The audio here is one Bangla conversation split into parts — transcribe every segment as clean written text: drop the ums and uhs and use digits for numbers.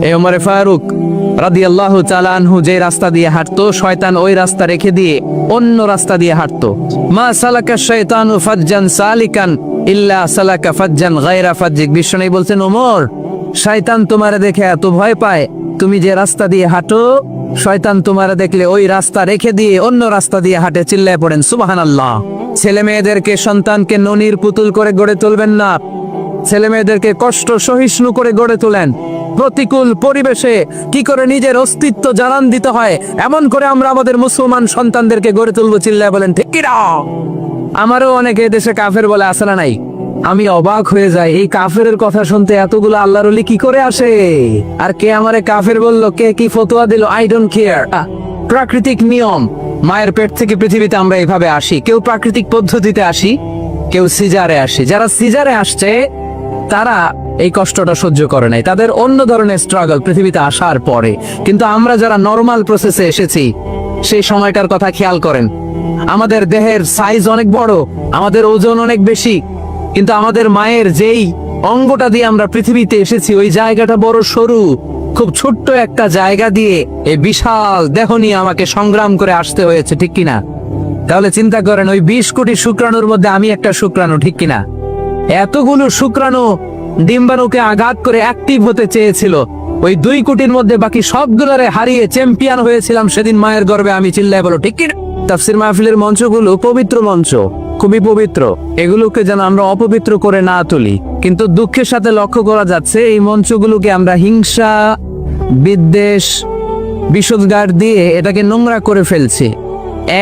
এই ওমরে ফারুক রাদিয়াল্লাহু তাআলা আনহু যে রাস্তা দিয়ে হাঁটতো, শয়তান ওই রাস্তা রেখে দিয়ে অন্য রাস্তা দিয়ে হাঁটতো। মা সালাকা শাইতানু ফাজ্জান সালিকান ইল্লা সালাকা ফাজ্জান গায়রা ফাজ্জিক। বিশ্বনবী বলছেন, ওমর, শয়তান তোমারে দেখে এত ভয় পায়, তুমি যে রাস্তা দিয়ে হাঁটো, শয়তান তোমারে দেখলে ওই রাস্তা রেখে দিয়ে অন্য রাস্তা দিয়ে হাঁটে। চিল্লায় পড়েন সুবহানাল্লাহ। ছেলে মেয়েদেরকে, সন্তানকে ননির পুতুল করে গড়ে তুলবেন না। ছেলে মেয়েদেরকে কষ্ট সহিষ্ণু করে গড়ে তোলেন। প্রতিকূল পরিবেশে কি করে নিজের অস্তিত্ব জানান দিতে হয়, এমন করে আমরা আমাদের মুসলমান সন্তানদেরকে গড়ে তুলবো। চিল্লায় বলেন ঠিক কি না? আমারও অনেকে দেশে কাফের বলে, আসে না নাই? আমি অবাক হয়ে যাই, এই কাফেরের কথা শুনতে এতগুলো আল্লাহর ওলি কি করে আসে? আর কে আমারে কাফের বললো, কে কি ফতোয়া দিল, আই ডোন্ট কেয়ার। প্রাকৃতিক নিয়ম, মায়ের পেট থেকে পৃথিবীতে আমরা এইভাবে আসি। কেউ প্রাকৃতিক পদ্ধতিতে আসি, কেউ সিজারে আসি। যারা সিজারে আসছে তারা এই কষ্টটা সহ্য করে নাই, তাদের অন্য ধরনের স্ট্রাগল পৃথিবীতে আসার পরে। কিন্তু আমরা যারা নরমাল প্রসেসে এসেছি, সেই সময়টার কথা খেয়াল করেন। আমাদের দেহের সাইজ অনেক বড়, আমাদের ওজন অনেক বেশি, কিন্তু আমাদের মায়ের যেই অঙ্গটা দিয়ে আমরা পৃথিবীতে এসেছি, ওই জায়গাটা বড় সরু। খুব ছোট্ট একটা জায়গা দিয়ে এই বিশাল দেহ নিয়ে আমাকে সংগ্রাম করে আসতে হয়েছে, ঠিক কিনা? তাহলে চিন্তা করেন, ওই 20 কোটি শুক্রাণুর মধ্যে আমি একটা শুক্রাণু, ঠিক কিনা? এতগুলো শুক্রাণু ডিম্বাণুকে আঘাত করে অ্যাক্টিভ হতে চেয়েছিল। ওই 2 কোটির মধ্যে বাকি সবগুলোরে হারিয়ে চ্যাম্পিয়ন হয়েছিলাম সেদিন মায়ের গর্ভে আমি। চিল্লায় বলো ঠিক কিনা? তাফসীর মাহফিলের মঞ্চগুলো পবিত্র মঞ্চ, খুবই পবিত্র। এগুলোকে যেন আমরা অপবিত্র করে না তুলি। কিন্তু দুঃখের সাথে লক্ষ্য করা যাচ্ছে, এই মঞ্চগুলোকে আমরা হিংসা, বিদ্বেষ, বিষোদ্গার দিয়ে এটাকে নোংরা করে ফেলছি।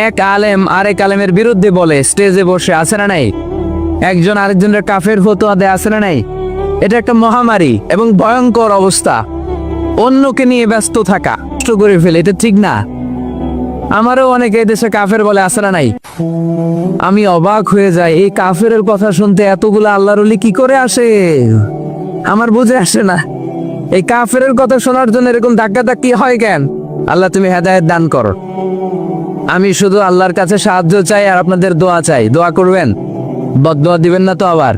এক আলেম আরেক আলেমের বিরুদ্ধে বলে স্টেজে বসে, আছে না নাই? একজন আরেকজনের কাফের ফতোয়া দেয়, আছে না নাই? এটা একটা মহামারী এবং ভয়ঙ্কর অবস্থা। অন্যকে নিয়ে ব্যস্ত থাকা, কষ্ট করে ফেলে, এটা ঠিক না। আমারও অনেকে দেশে কাফের বলে, আছে না নাই? আমি অবাক হয়ে যাই, এই কাফেরের কথা শুনতে এতগুলো আল্লাহর ওলি কি করে আসে? আমার বুঝে আসে না। এই কাফেরের কথা শোনার জন্য এরকম ধাক্কাধাক্কি হয় কেন? আল্লাহ তুমি হেদায়েত দান করো। আমি শুধু আল্লাহর কাছে সাহায্য চাই আর আপনাদের দোয়া চাই। দোয়া করবেন, বদদোয়া দিবেন না তো আবার।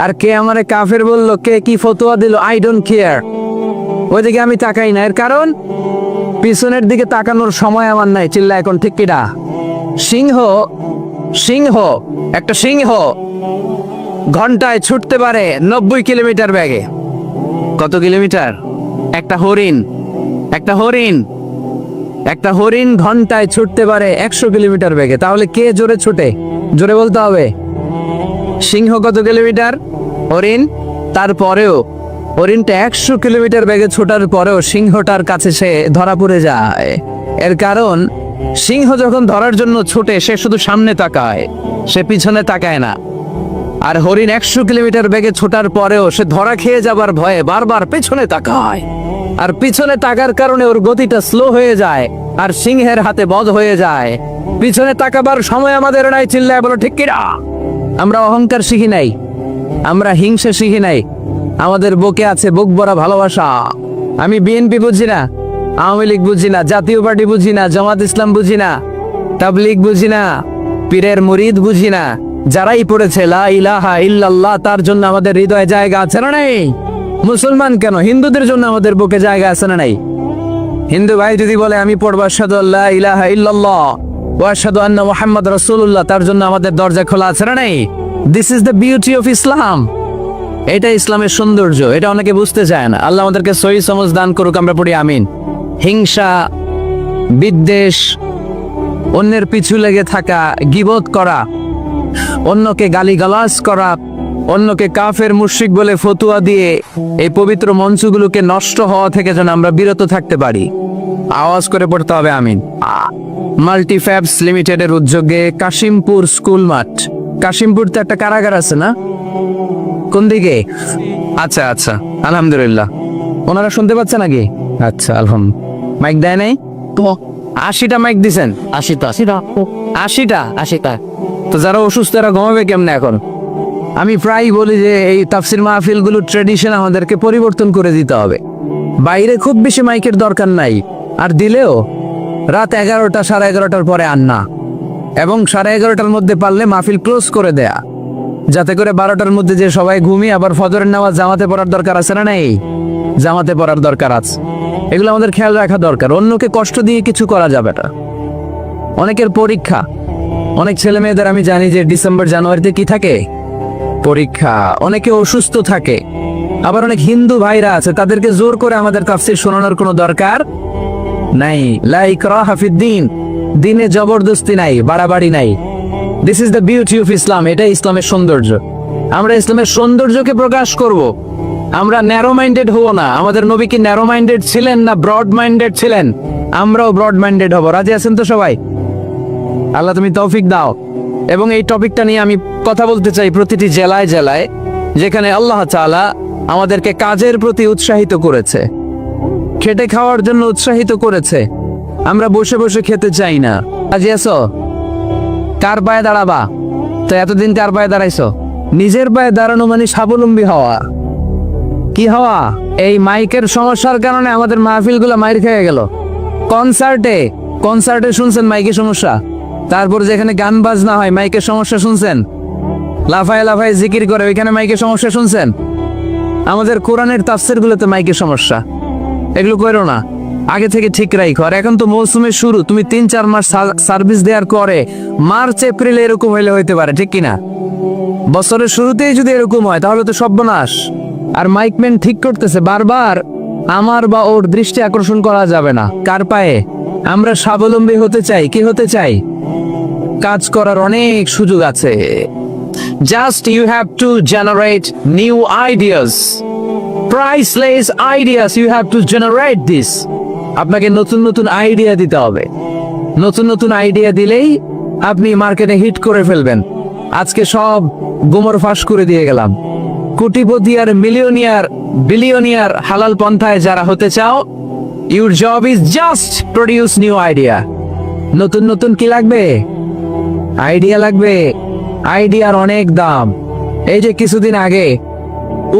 আর কে আমারে কাফের বললো, কে কি ফতোয়া দিল, আই ডোন্ট কেয়ার। ওইদিকে আমি তাকাই না। এর কারণ, পিছনের দিকে তাকানোর সময় আমার নাই। চিল্লা এখন ঠিক কিনা? সিংহ, সিংহ, একটা সিংহ ঘন্টায় ছুটতে পারে 90 কিলোমিটার বেগে। কত কিলোমিটার? একটা হরিণ, একটা হরিণ, একটা হরিণ ঘন্টায় ছুটতে পারে 100 কিলোমিটার বেগে। তাহলে কে জোরে ছুটে? জোরে বলতে হবে। সিংহ কত কিলোমিটার? হরিণ। তারপরেও হরিণটা 100 কিলোমিটার বেগে ছোটার পরেও সিংহটার কাছে সে ধরা পড়ে যায়। এর কারণ, সিংহ যখন ধরার জন্য ছুটে, সে শুধু সামনে তাকায়, সে পিছনে তাকায় না। আর হরিণ 100 কিলোমিটার বেগে ছোটার পরেও সে ধরা খেয়ে যাবার ভয়ে বারবার পেছনে তাকায়। আর পিছনে তাকার কারণে ওর গতিটা স্লো হয়ে যায়, আর সিংহের হাতে বধ হয়ে যায়। পিছনে তাকাবার সময় আমাদের নাই। চিল্লায় বলো ঠিক কিনা? আমরা অহংকার শিখি নাই, আমরা হিংসা শিখি নাই। আমাদের বুকে আছে বুক ভরা ভালোবাসা। আমি বিএনপি বুঝি না, আওয়ামী লীগ বুঝি না, জাতীয় পার্টি বুঝি না, জামাত ইসলাম বুঝি না, তাবলীগ বুঝি না, পীরের মুরিদ বুঝি না। যারাই পড়েছে লা ইলাহা ইল্লাল্লাহ, তার জন্য আমাদের হৃদয়ে জায়গা আছে না নাই? মুসলমান কেন, হিন্দুদের জন্য আমাদের বুকে জায়গা আছে না নাই? হিন্দু ভাই যদি বলে আমি পড়বো আশহাদু আল্লা ইলাহা ইল্লাল্লাহ ওয়া আশহাদু আন্না মুহাম্মাদ রাসূলুল্লাহ, তার জন্য আমাদের দরজা খোলা আছে না নাই? This is the beauty of Islam. এটা ইসলামের সৌন্দর্য, এটা অনেকে বুঝতে চায় না। আল্লাহ আমাদেরকে সহি সমঝ দান করুক, আমরা পড়ি আমিন। হিংসা, বিদ্বেষ, অন্যের পিছু লেগে থাকা, গীবত করা, অন্যকে গালিগালাজ করা, অন্যকে কাফের মুশরিক বলে ফতুয়া দিয়ে এই পবিত্র মঞ্চগুলোকে নষ্ট হওয়া থেকে যেন আমরা বিরত থাকতে পারি। আওয়াজ করে পড়তে হবে আমিন। মাল্টিফ্যাবস লিমিটেডের উদ্যোগে কাশিমপুর স্কুল মাঠ, কাশিমপুর তো একটা কারাগার আছে না? কোন দিকে? আচ্ছা আচ্ছা, আলহামদুলিল্লাহ। ওনারা শুনতে পাচ্ছে নাকি? আচ্ছা, আলহামদুলিল্লাহ। মাইক দেয় নাই তো? 80টা মাইক দিছেন? 80টা। তো যারা অসুস্থ এরা ঘুমাবে কেমনে এখন? আমি প্রায় বলি যে এই তাফসির মাহফিলগুলো ট্রেডিশন আমাদেরকে পরিবর্তন করে দিতে হবে। বাইরে খুব বেশি মাইকের দরকার নাই, আর দিলেও রাত 11টা, 11:30টার পরে আর না, এবং 11:30টার মধ্যে পারলে মাহফিল ক্লোজ করে দেয়া। যাতে করে 12টার মধ্যে যে সবাই ঘুমিয়ে আবার ফজরের নামাজ জামাতে পড়ার দরকার আছে না নাই? জামাতে পড়ার দরকার আছে। এগুলো আমাদের খেয়াল রাখা দরকার। অন্যকে কষ্ট দিয়ে কিছু করা যাবে না। অনেকের পরীক্ষা, অনেক ছেলে মেয়েদের আমি জানি যে ডিসেম্বর জানুয়ারিতে কি থাকে, পরীক্ষা। অনেকে অসুস্থ থাকে। আবার অনেক হিন্দু ভাইরা আছে, তাদেরকে জোর করে আমাদের তাফসীর শোনানোর কোনো দরকার নাই। লা ইকরাহা ফিদ্দীন, দিনে জবরদস্তি নাই, বাড়াবাড়ি নাই। This is the beauty of Islam. এটা ইসলামের সৌন্দর্য। আমরা ইসলামের সৌন্দর্যকে প্রকাশ করব। আমরা ন্যারো মাইন্ডেড হব না। আমাদের নবী কি ন্যারো মাইন্ডেড ছিলেন না ব্রড মাইন্ডেড ছিলেন? আমরাও ব্রড মাইন্ডেড হব। রাজি আছেন তো সবাই? আল্লাহ তুমি তৌফিক দাও। এবং এই টপিকটা নিয়ে আমি কথা বলতে চাই প্রতিটি জেলায় জেলায়, যেখানে আল্লাহ তাআলা আমাদেরকে কাজের প্রতি উৎসাহিত করেছে, খেটে খাওয়ার জন্য উৎসাহিত করেছে। আমরা বসে বসে খেতে চাই না। রাজি আছো? কার পায়ে দাঁড়াবা? তো এতদিন কার পায়ে দাঁড়াইছো? নিজের পায়ে দাঁড়ানো মানে স্বাবলম্বী হওয়া। কি হওয়া? এই মাইকের সমস্যার কারণে আমাদের মাহফিলগুলো মাইর খেয়ে গেল। কনসার্টে শুনছেন মাইকের সমস্যা? তারপর যেখানে গান বাজনা হয় মাইকের সমস্যা শুনছেন? লাফায় লাফায় জিকির করে ওইখানে মাইকের সমস্যা শুনছেন? আমাদের কোরআনের তাফসীরগুলোতে মাইকের সমস্যা। এগুলো করো না, আগে থেকে ঠিক রাখো। আর এখন তো মৌসুমের শুরু, তুমি 3-4 মাস সার্ভিস দেওয়ার পরে মার্চ এপ্রিলে এরকম হইলে হইতে পারে, ঠিক কিনা? বছরের শুরুতেই যদি এরকম হয় তাহলে তো সর্বনাশ। আর মাইকম্যান ঠিক করতেছে বারবার, আমার বা ওর দৃষ্টি আকর্ষণ করা যাবে না। কার পায়ে? আমরা স্বাবলম্বী হতে চাই। কি হতে চাই? কাজ করার অনেক সুযোগ আছে। Just you have to generate new ideas, priceless ideas. You have to generate this. আপনাকে নতুন নতুন আইডিয়া দিতে হবে। নতুন নতুন আইডিয়া দিলেই আপনি মার্কেটে হিট করে ফেলবেন। আজকে সব গোমর ফাঁস করে দিয়ে গেলাম। কোটিপতি আর মিলিয়নিয়ার, বিলিয়নিয়ার হালাল পন্থায় যারা হতে চাও, your job is just produce new idea. নতুন নতুন কি লাগবে? আইডিয়া লাগবে। আইডিয়ার অনেক দাম। এই যে কিছুদিন আগে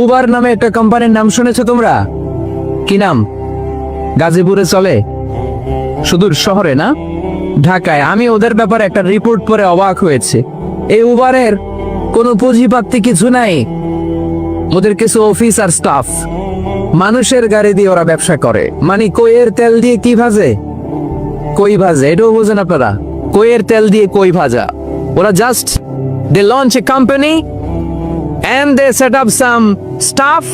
উবার নামে একটা কোম্পানির নাম শুনেছো তোমরা? কি নাম? গাজীপুরে চলে, সুদূর শহরে না, ঢাকায়। আমি ওদের ব্যাপারে একটা রিপোর্ট পড়ে অবাক হয়েছে। এই উবারের কোনো পুঁজিপাতি কিছু নাই। ওদের কিছু অফিস আর স্টাফ, মানুষের গাড়ি দিয়ে ওরা ব্যবসা করে। মানে কইয়ের তেল দিয়ে কি ভাজে? কই ভাজে। এটাও বোঝেন আপনারা? কইয়ের তেল দিয়ে কই ভাজা। ওরা just they launch a company and they set up some staff.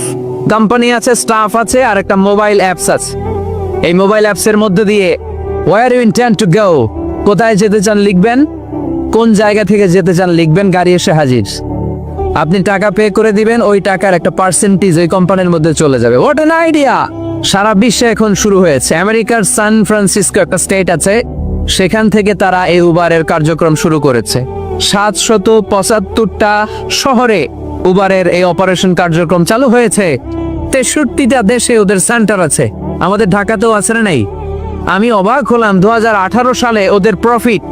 Company আছে, স্টাফ আছে, আর একটা মোবাইল অ্যাপস আছে। এই মোবাইল অ্যাপস এর মধ্যে দিয়ে where you intend to go, কোথায় যেতে চান লিখবেন, কোন জায়গা থেকে যেতে চান লিখবেন, গাড়ি এসে হাজির। আপনি টাকা পে করে দিবেন, ওই টাকার একটা পার্সেন্টেজ ওই কোম্পানির মধ্যে চলে যাবে। What an idea! সারা বিশ্বে এখন শুরু হয়েছে। আমেরিকার সান ফ্রান্সিসকো একটা স্টেট আছে, সেখান থেকে তারা এই উবারের কার্যক্রম শুরু করেছে। 775টা শহরে উবারের এই অপারেশন কার্যক্রম চালু হয়েছে। 63টা দেশে ওদের সেন্টার আছে। আমাদের ঢাকাতেও আছে না নাই? আমি অবাক হলাম, 2018 সালে ওদের প্রফিট,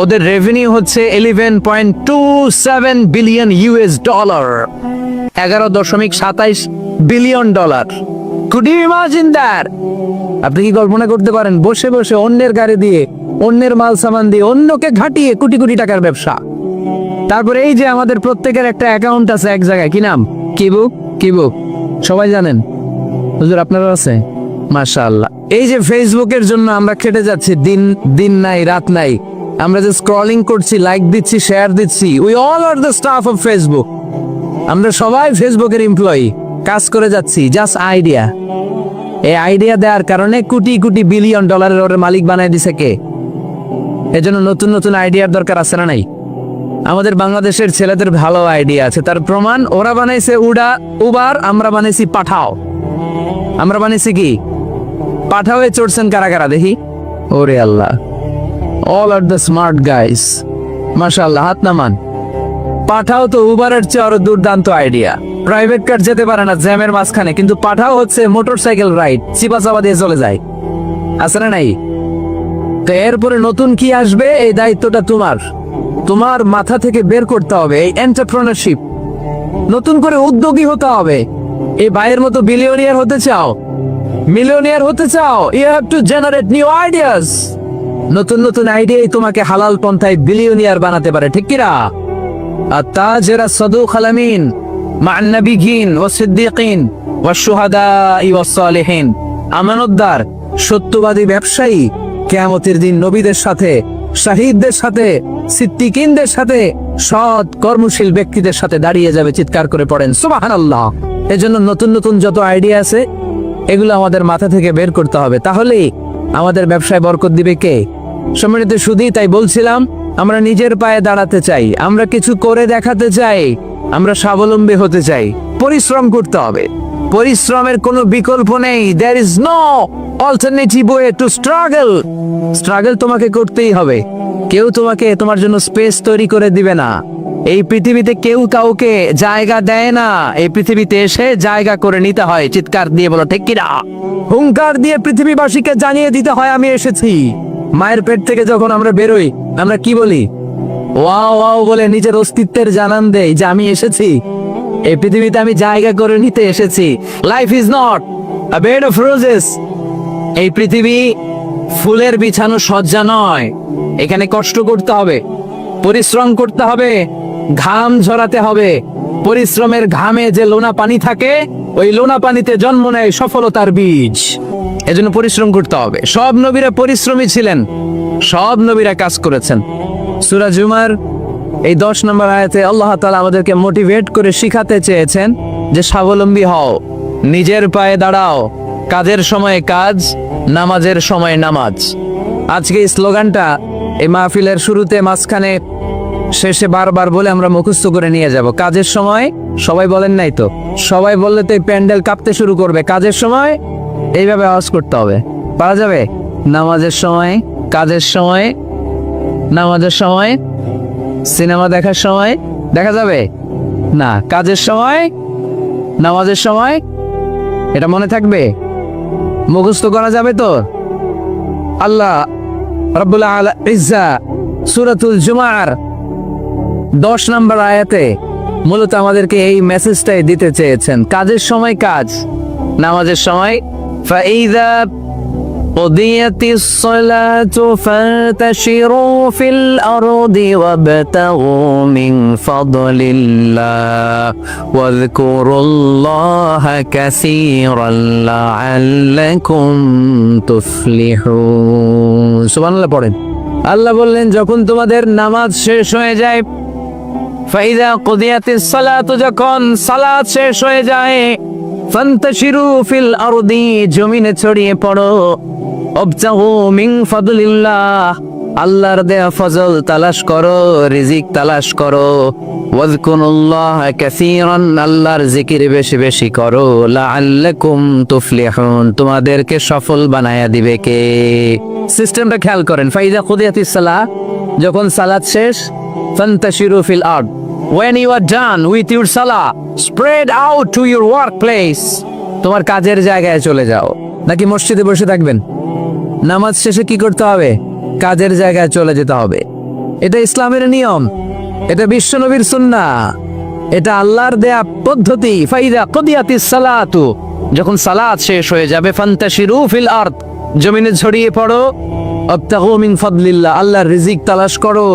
ওদের রেভিনিউ হচ্ছে 11.27 billion US dollar, 11.27 billion dollar. Could you imagine that? আপনি কি কল্পনা করতে পারেন? বসে বসে অন্যের গাড়ি দিয়ে, অন্যের মাল সামান দিয়ে, অন্যকে ঘাটিয়ে কোটি কোটি টাকার ব্যবসা। তারপরে এই যে আমাদের প্রত্যেকের একটা অ্যাকাউন্ট আছে এক জায়গায়, কি নাম? কিবুক। সবাই জানেন? হুজুর আপনারা আছে? মাশাআল্লাহ। এই যে ফেসবুকের জন্য আমরা খেটে যাচ্ছি, দিন নাই রাত নাই, আমরা যে স্ক্রলিং করছি, লাইক দিচ্ছি, শেয়ার দিচ্ছি, we all are the staff of Facebook. আমরা সবাই ফেসবুকের এমপ্লয়ি, কাজ করে যাচ্ছি। Just idea. এই আইডিয়া দেওয়ার কারণে কোটি কোটি বিলিয়ন ডলারের ওর মালিক বানায় দিছে কে? এজন্য নতুন নতুন আইডিয়ার দরকার আছে না নাই? আমাদের বাংলাদেশের ছেলেদের ভালো আইডিয়া আছে, তার প্রমাণ ওরা বানাইছে উবার, আমরা বানাইছি পাঠাও। আমরা বানাইছি কি? পাঠাও। এ চড়ছেন কারা কারা দেখি? ওরে Allah, all are the smart guys, মাশাআল্লাহ, হাত নামান। পাঠাও তো উবারের চেয়ে আরো দুর্দান্ত আইডিয়া। প্রাইভেট কার যেতে পারে না জ্যামের মাঝখানে, কিন্তু পাঠাও হচ্ছে মোটরসাইকেল রাইড, চিপা দিয়ে চলে যায়। আছে না নাই? তো এরপরে নতুন কি আসবে, এই দায়িত্বটা তোমার মাথা থেকে বের করতে হবে। এই এন্টারপ্রেনারশিপ, নতুন করে উদ্যোগী হতে হবে। এই ভাইয়ের মতো বিলিয়নিয়ার হতে চাও, মিলিয়নিয়ার হতে চাও, you have to generate new ideas. নতুন নতুন আইডিয়াই তোমাকে হালাল পন্থায় বিলিয়নিয়ার বানাতে পারে, ঠিক কিনা? التاجر الصدوق الأمين مع النبيين والصديقين والشهداء والصالحين আমানতদার সত্যবাদী ব্যবসায়ী কিয়ামতের দিন নবীদের সাথে, শাহীদদের সাথে, সিদ্দিকিনদের সাথে, সৎ কর্মশীল ব্যক্তিদের সাথে দাঁড়িয়ে যাবে। চিৎকার করে পড়েন সুবহানাল্লাহ। এজন্য নতুন নতুন যত আইডিয়া আছে এগুলো আমাদের মাথা থেকে বের করতে হবে, তাহলেই আমাদের ব্যবসায় বরকত দিবে কে? সম্মানিত সুধী, তাই বলছিলাম আমরা নিজের পায়ে দাঁড়াতে চাই, আমরা কিছু করে দেখাতে চাই, আমরা স্বাবলম্বী হতে চাই, পরিশ্রম করতে হবে। পরিশ্রমের কোনো বিকল্প নেই। there is no alternative way to struggle. Struggle তোমাকে করতেই হবে। কেউ তোমাকে তোমার জন্য স্পেস তৈরি করে দিবে না। এই পৃথিবীতে কেউ কাউকে জায়গা দেয় না, এই পৃথিবীতে এসে জায়গা করে নিতে হয়। চিৎকার দিয়ে বলো ঠিক কিনা? হুঙ্কার দিয়ে পৃথিবীবাসীকে জানিয়ে দিতে হয় আমি এসেছি। মায়ের পেট থেকে যখন আমরা বেরোই আমরা কি বলি? ওয়াও ওয়াও বলে নিজের অস্তিত্বের জানান দেই যে আমি এসেছি, এই পৃথিবীতে আমি জায়গা করে নিতে এসেছি। Life is not a bed of roses. এই পৃথিবী ফুলের বিছানো সজ্জা নয়। এখানে কষ্ট করতে হবে, পরিশ্রম করতে হবে, ঘাম ঝরাতে হবে। পরিশ্রমের ঘামে যে লোনা পানি থাকে, ওই লোনা পানিতে জন্ম নেয় সফলতার বীজ। এজন্য পরিশ্রম করতে হবে। সব নবীরা পরিশ্রমী ছিলেন, সব নবীরা কাজ করেছেন। সূরা জুমার এই 10 নম্বর আয়াতে আল্লাহ তাআলা আমাদেরকে মোটিভেট করে শিখাতে চেয়েছেন যে স্বাবলম্বী হও, নিজের পায়ে দাঁড়াও, কাজের সময় কাজ, নামাজের সময় নামাজ। আজকে এই স্লোগানটা এই মাহফিলের শুরুতে, মাঝখানে, শেষে বারবার বলে আমরা মুখস্থ করে নিয়ে যাব। কাজের সময়, সবাই বলেন নাই তো? সবাই বললে তো এই প্যান্ডেল কাঁপতে শুরু করবে। কাজের সময় এইভাবে আওয়াজ করতে হবে, পারা যাবে? নামাজের সময়, কাজের সময়, নামাজের সময়, সিনেমা দেখার সময় দেখা যাবে না, কাজের সময়, নামাজের সময়। এটা মনে থাকবে, মুখস্থ করা যাবে তো? আল্লাহ রাব্বুল ইজ্জা সূরাতুল জুমার 10 নম্বর আয়াতে মূলত আমাদেরকে এই মেসেজটাই দিতে চেয়েছেন। কাজের সময় কাজ, নামাজের সময় ফাইযা কুদিয়াতিস সালাতু ফান্তাশিরু ফিল আরদি ওয়াবতাগু মিন ফাদলিল্লাহ ওয়াযকুরুল্লাহা কাসীরান লাআল্লাকুম তুফলিহুন। সুবহানাল্লাহ পড়েন। আল্লাহ বললেন যখন তোমাদের নামাজ শেষ হয়ে যায়, ফাইযা কুদিয়াতিস সালাতু, যখন সালাত শেষ হয়ে যায়, ফান্তাশিরু ফিল আরদি, জমিনে ছড়িয়ে পড়ো, ওয়াবতাগু মিন ফাদলিল্লাহ, আল্লাহর দেয়া ফজল তালাশ করো, রিজিক তালাশ করো, ওয়াযকুরুল্লাহা কাসীরান, আল্লাহর জিকির বেশি বেশি করো, লাআল্লাকুম তুফলিহুন, তোমাদেরকে সফল বানায়া দিবে কে? সিস্টেমটা খেয়াল করেন। ফাইযা কুদিয়াতিস সালাহ, যখন সালাত শেষ, ফান্তাশিরু ফিল আরদ, when you are done with your salah, spread out to your workplace, তোমার কাজের জায়গায় চলে যাও। নাকি মসজিদে বসে থাকবেন? নামাজ শেষে কি করতে হবে? কাজের জায়গায় চলে যেতে হবে। এটা ইসলামের নিয়ম, এটা বিশ্বনবীর সুন্নাহ, এটা আল্লাহর দেয়া পদ্ধতি। ফাইযা কুদিয়াতিস সালাতু, যখন সালাত শেষ হয়ে যাবে, ফান্তাশিরু ফিল আরদ, জমিনে ছড়িয়ে পড়ো, ওয়াবতাগু মিন ফাদলিল্লাহ, আল্লাহর রিজিক তালাশ করো।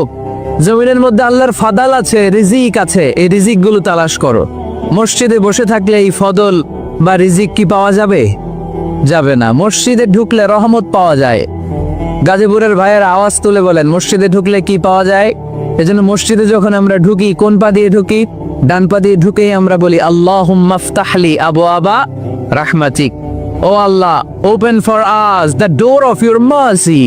জমিনের মধ্যে আল্লাহর ফাদাল আছে, রিজিক আছে, এই রিজিক গুলো তালাশ করো। মসজিদে বসে থাকলে এই ফদল বা রিজিক কি পাওয়া যাবে? যাবে না। মসজিদে ঢুকলে রহমত পাওয়া যায়। গাজীপুরের ভাইয়ের আওয়াজ তুলে বলেন মসজিদে ঢুকলে কি পাওয়া যায়? এজন্য মসজিদে যখন আমরা ঢুকি, কোন পা দিয়ে ঢুকি? ডান পা দিয়ে ঢুকেই আমরা বলি আল্লাহুম্মা ফতাহলি আবওয়াবা রাহমাতিক, O Allah open for us the door of your mercy,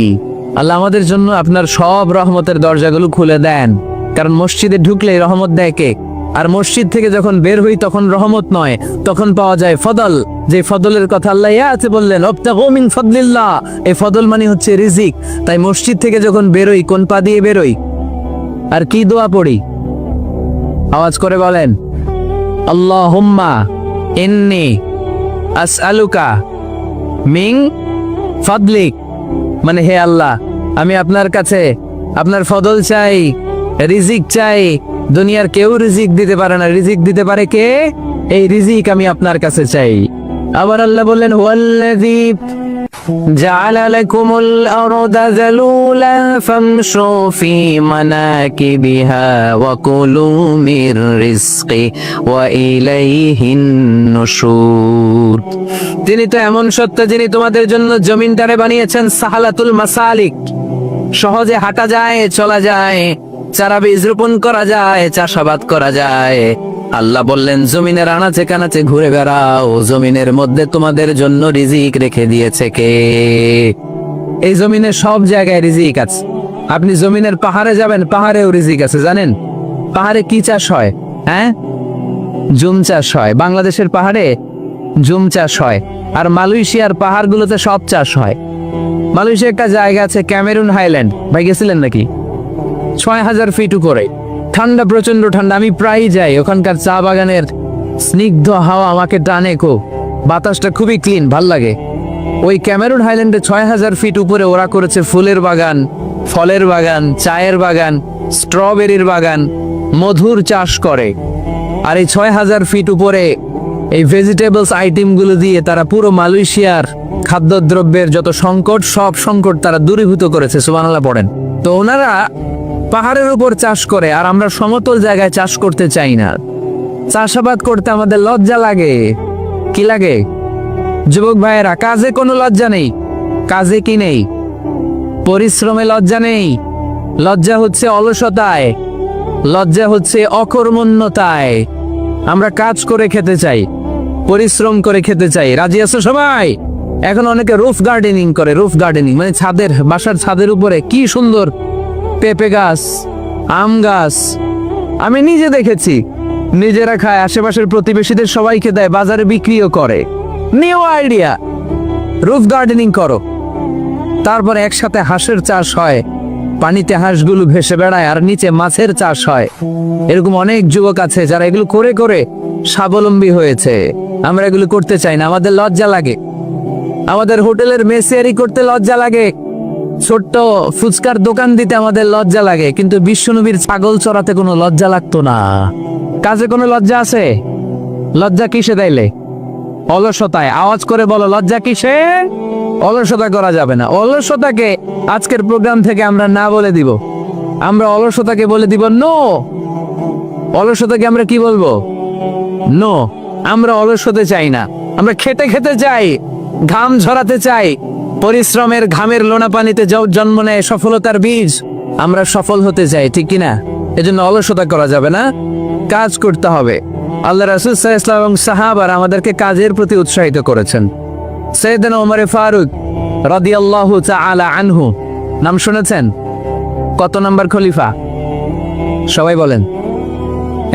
Allah আমাদের জন্য আপনার সব রহমতের দরজাগুলো খুলে দেন। কারণ মসজিদে ঢুকলে রহমত দেয় কে? আর মসজিদ থেকে যখন বের হই তখন রহমত নয়, তখন পাওয়া যায় ফদল। যে ফদলের কথা আল্লাহ ইয়াতে বললেন ওয়াবতাগু মিন ফাদলিল্লাহ, এই ফদল মানে হচ্ছে রিজিক। তাই মসজিদ থেকে যখন বেরোই কোন পা দিয়ে বেরোই? আর কি দোয়া পড়ি? আওয়াজ করে বলেন আল্লাহুম্মা ইন্নী আসআলুকা মিন ফাদলিক, মানে হে আল্লাহ আমি আপনার কাছে আপনার ফদল চাই, রিজিক চাই। দুনিয়ার কেউ রিজিক দিতে পারে না, রিজিক দিতে পারে কে? এই রিজিক আমি আপনার কাছে চাই। আবার আল্লাহ বললেন হুয়াল্লাযী جعل لكم الأرض ذلولا فامشوا في مناكبها وكلوا من رزقه وإليه النشور। তিনি তো এমন সত্তা যিনি তোমাদের জন্য জমিনটারে বানিয়েছেন সাহালাতুল মাসালিক, সহজে হাঁটা যায়, চলা যায়, চারা বীজ রোপণ করা যায়, চাষাবাদ করা যায়। আল্লাহ বললেন জমিনের আনাচে কানাচে ঘুরে বেড়াও, জমিনের মধ্যে তোমাদের জন্য রিজিক রেখে দিয়েছে কে? এই জমিনের সব জায়গায় রিজিক আছে। আপনি জমিনের পাহাড়ে যাবেন, পাহাড়েও রিজিক আছে। জানেন পাহাড়ে কি চাষ হয়? হ্যাঁ, জুম চাষ হয়। বাংলাদেশের পাহাড়ে জুম চাষ হয়, আর মালয়েশিয়ার পাহাড়গুলোতে সব চাষ হয়। মালয়েশিয়া একটা জায়গা আছে ক্যামেরুন হাইল্যান্ড, ভাই গেছিলেন নাকি? ৬,০০০ ফিট উপরে, ঠান্ডা, প্রচন্ড ঠান্ডা। আমি প্রায় যাই, ওখানকার চা বাগানের স্নিগ্ধ হাওয়া আমাকে টানে খুব, বাতাসটা খুবই ক্লিন, ভাল লাগে। ওই ক্যামেরুন হাইল্যান্ডে ৬,০০০ ফিট উপরে ওরা করেছে ফুলের বাগান, ফলের বাগান, চায়ের বাগান, স্ট্রবেরির বাগান, মধুর চাষ করে। আর এই ৬,০০০ ফিট উপরে এই ভেজিটেবলস আইটেমগুলো দিয়ে তারা পুরো মালয়েশিয়ার খাদ্যদ্রব্যের যত সংকট, সব সংকট তারা দূরীভূত করেছে। সুবহানাল্লাহ পড়েন। তো ওনারা পাহাড়ের উপর চাষ করে, আর আমরা সমতল জায়গায় চাষ করতে চাই না। চাষাবাদ করতে আমাদের লজ্জা লাগে। কি লাগে? যুবক ভাইয়েরা, কাজে কোনো লজ্জা নেই। কাজে কি নেই? পরিশ্রমে লজ্জা নেই। লজ্জা হচ্ছে অলসতায়, লজ্জা হচ্ছে অকর্মণ্যতায়। আমরা কাজ করে খেতে চাই, পরিশ্রম করে খেতে চাই। রাজি আছো সবাই? এখন অনেকে রুফ গার্ডেনিং করে। রুফ গার্ডেনিং মানে ছাদের, বাসার ছাদের উপরে কি সুন্দর পেঁপে গাছ, আম গাছ। আমি নিজে দেখেছি, নিজেরা খায়, আশেপাশের প্রতিবেশীদের সবাইকে দেয়, বাজারে বিক্রিও করে। নিউ আইডিয়া, রুফ গার্ডেনিং করো। তারপরে একসাথে হাঁসের চাষ হয়, পানিতে হাঁসগুলো ভেসে বেড়ায়, আর নিচে মাছের চাষ হয়। এরকম অনেক যুবক আছে যারা এগুলো করে করে স্বাবলম্বী হয়েছে। আমরা এগুলো করতে চাই না, আমাদের লজ্জা লাগে। আমাদের হোটেলের মেসিয়ারি করতে লজ্জা লাগে, ছোট্ট ফুচকার দোকান দিতে আমাদের লজ্জা লাগে, কিন্তু বিশ্বনবীর ছাগল চড়াতে কোনো লজ্জা লাগতো না। কাজে কোনো লজ্জা আছে? লজ্জা কিসে তাইলে? অলসতায়। আওয়াজ করে বলো, লজ্জা কিসে? অলসতা করা যাবে না। অলসতাকে আজকের প্রোগ্রাম থেকে আমরা না বলে দিব। আমরা অলসতাকে বলে দিব নো। অলসতাকে আমরা কি বলবো? নো। আমরা অলস হতে চাই না, আমরা খেতে খেতে চাই, ঘাম ঝরাতে চাই। পরিশ্রমের ঘামের লোনা পানিতে জন্ম নেয় সফলতার বীজ। আমরা সফল হতে চাই, ঠিক কিনা? এজন্য অলসতা করা যাবে না, কাজ করতে হবে। আল্লাহ রাসূল সাল্লাল্লাহু আলাইহি ওয়াসাল্লাম এবং সাহাবারা আমাদেরকে কাজের প্রতি উৎসাহিত করেছেন। সাইয়েদনা ওমর ফারুক রাদিয়াল্লাহু তাআলা আনহু নাম শুনেছেন? কত নাম্বার খলিফা? সবাই বলেন।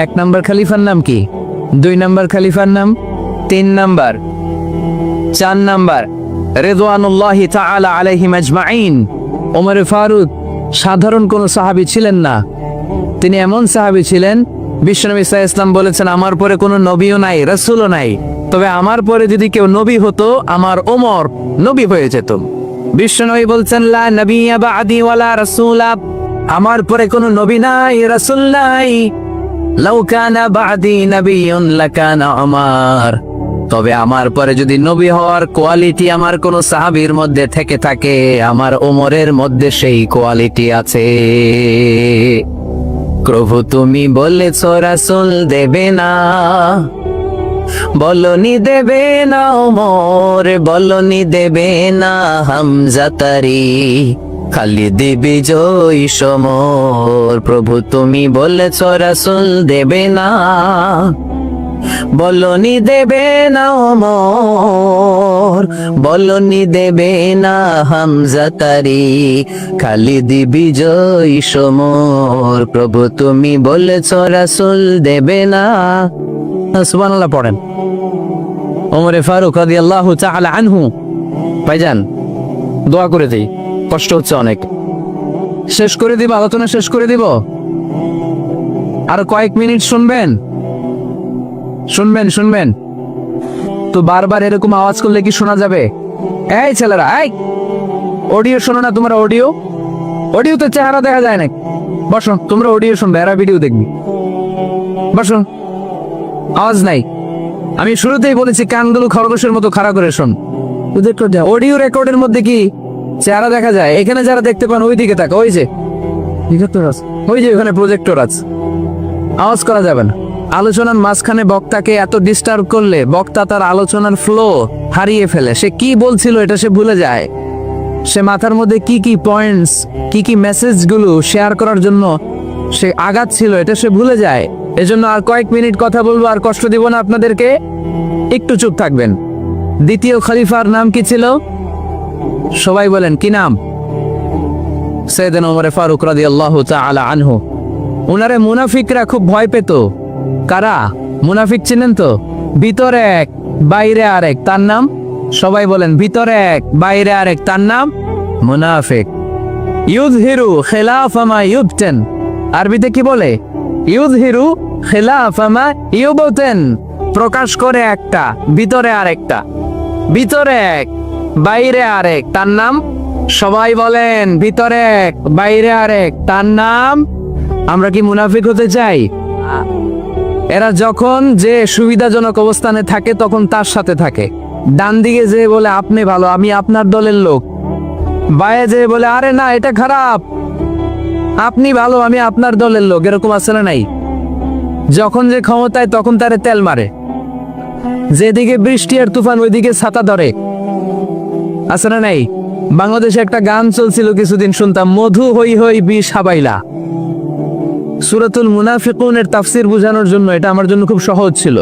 1 নাম্বার খলিফার নাম কি? 2 নাম্বার খলিফার নাম? 3 নাম্বার? 4 নাম্বার? রিদওয়ানুল্লাহি তাআলা আলাইহিম আজমাইন। ওমর ফারুক সাধারণ কোন সাহাবী ছিলেন না, তিনি এমন সাহাবী ছিলেন, বিশ্বনবী সাল্লাল্লাহু আলাইহি ওয়াসাল্লাম বলেছেন আমার পরে কোনো নবীও নাই, রাসূলও নাই, তবে আমার পরে যদি কেউ নবী হতো আমার ওমর নবী হয়ে যেত। বিশ্বনবী বলছেন লা নবিয়্যা বা'দি ওয়ালা রাসূলা, আমার পরে কোনো নবী নাই, রাসূল নাই। লাউ কানা বা'দি নাবিয়্যুন লাকানা ওমর, তবে আমার পরে যদি নবী হওয়ার কোয়ালিটি আমার কোন সাহাবীর মধ্যে থেকে থাকে, আমার ওমরের মধ্যে সেই কোয়ালিটি আছে। প্রভু তুমি বলেছ রাসূল দেবে না, বলনি দেবে না ওমর, বলনি দেবে না হামজা তারি, খালিদ বিজয়ী সমর। প্রভু তুমি বলেছ রাসূল দেবে না, বলনি দেবে না ওমর, বলনি দেবে না হামজা তারি, খালিদ বিজয়ী সমর। প্রভু তুমি বলেছ রাসূল দেবে না। সুবহানাল্লাহ পড়েন। ওমর ফারুক রাদিয়াল্লাহু তাআলা আনহু। ভাইজান দোয়া করে দেই, কষ্ট হচ্ছে অনেক। শেষ করে দিব, আলোচনা শেষ করে দিব। আর কয়েক মিনিট শুনবেন, শুনবেন শুনবেন তো বারবার এরকম আওয়াজ করলে কি শোনা যাবে? এই ছেলেরা, এই অডিও শোনো না তোমরা? অডিও, অডিওতে চেহারা দেখা যায় না। বসো, তোমরা অডিও শুনবে, এরা ভিডিও দেখবি। বসো, আওয়াজ নাই। আমি শুরুতেই বলেছি কানগুলো খরগোশের মতো খাড়া করে শোন। অডিও রেকর্ডের মধ্যে কি চেহারা দেখা যায়? এখানে যারা দেখতে পান ওই দিকে তাকা, ওই যে ওই যে ওখানে প্রজেক্টর আছে, আওয়াজ করা যাবে না। আলোচনার মাঝখানে বক্তাকে এত ডিস্টার্ব করলে বক্তা তার আলোচনার ফ্লো হারিয়ে ফেলে। সে কি বলছিল এটা সে ভুলে যায়। সে মাথার মধ্যে কি কি পয়েন্টস, কি কি মেসেজ গুলো শেয়ার করার জন্য সে আগাচ্ছিল এটা সে ভুলে যায়। এজন্য আর কয়েক মিনিট কথা বলবো, আর কষ্ট দিব না আপনাদেরকে, একটু চুপ থাকবেন। দ্বিতীয় খলিফার নাম কি ছিল? সবাই বলেন কি নাম? সাইয়েদনা ওমর ফারুক রাদিয়াল্লাহু তাআলা আনহু। উনারে মুনাফিকরা খুব ভয় পেত। কারা? মুনাফিক চিনেন তো? ভিতরে এক বাইরে আরেক, তার নাম? সবাই বলেন ভিতরে এক বাইরে আরেক, তার নাম মুনাফিক। ইউযহিরু খিলাফা মা ইউবতেন, আরবিতে কি বলে? ইউযহিরু খিলাফা মা ইউবতেন, প্রকাশ করে একটা, ভিতরে আরেকটা। ভিতরে এক বাইরে আরেক, তার নাম? সবাই বলেন ভিতরে এক বাইরে আরেক, তার নাম? আমরা কি মুনাফিক হতে চাই? এরা যখন যে সুবিধাজনক অবস্থানে থাকে তখন তার সাথে থাকে। ডান দিকে যে বলে আপনি ভালো, আমি আপনার দলের লোক। বায়ে যে বলে আরে না এটা খারাপ, আপনি ভালো, আমি আপনার দলের লোক। এরকম আছে না নাই? যখন যে ক্ষমতায় তখন তারে তেল মারে। যেদিকে বৃষ্টি আর তুফান ওইদিকে ছাতা ধরে। আছে না নাই? বাংলাদেশে একটা গান চলছিল কিছুদিন, শুনতাম, মধু হই হই বিষ হাবাইলা। সূরাতুল মুনাফিকুনের তাফসীর বোঝানোর জন্য এটা আমার জন্য খুব সহজ ছিল।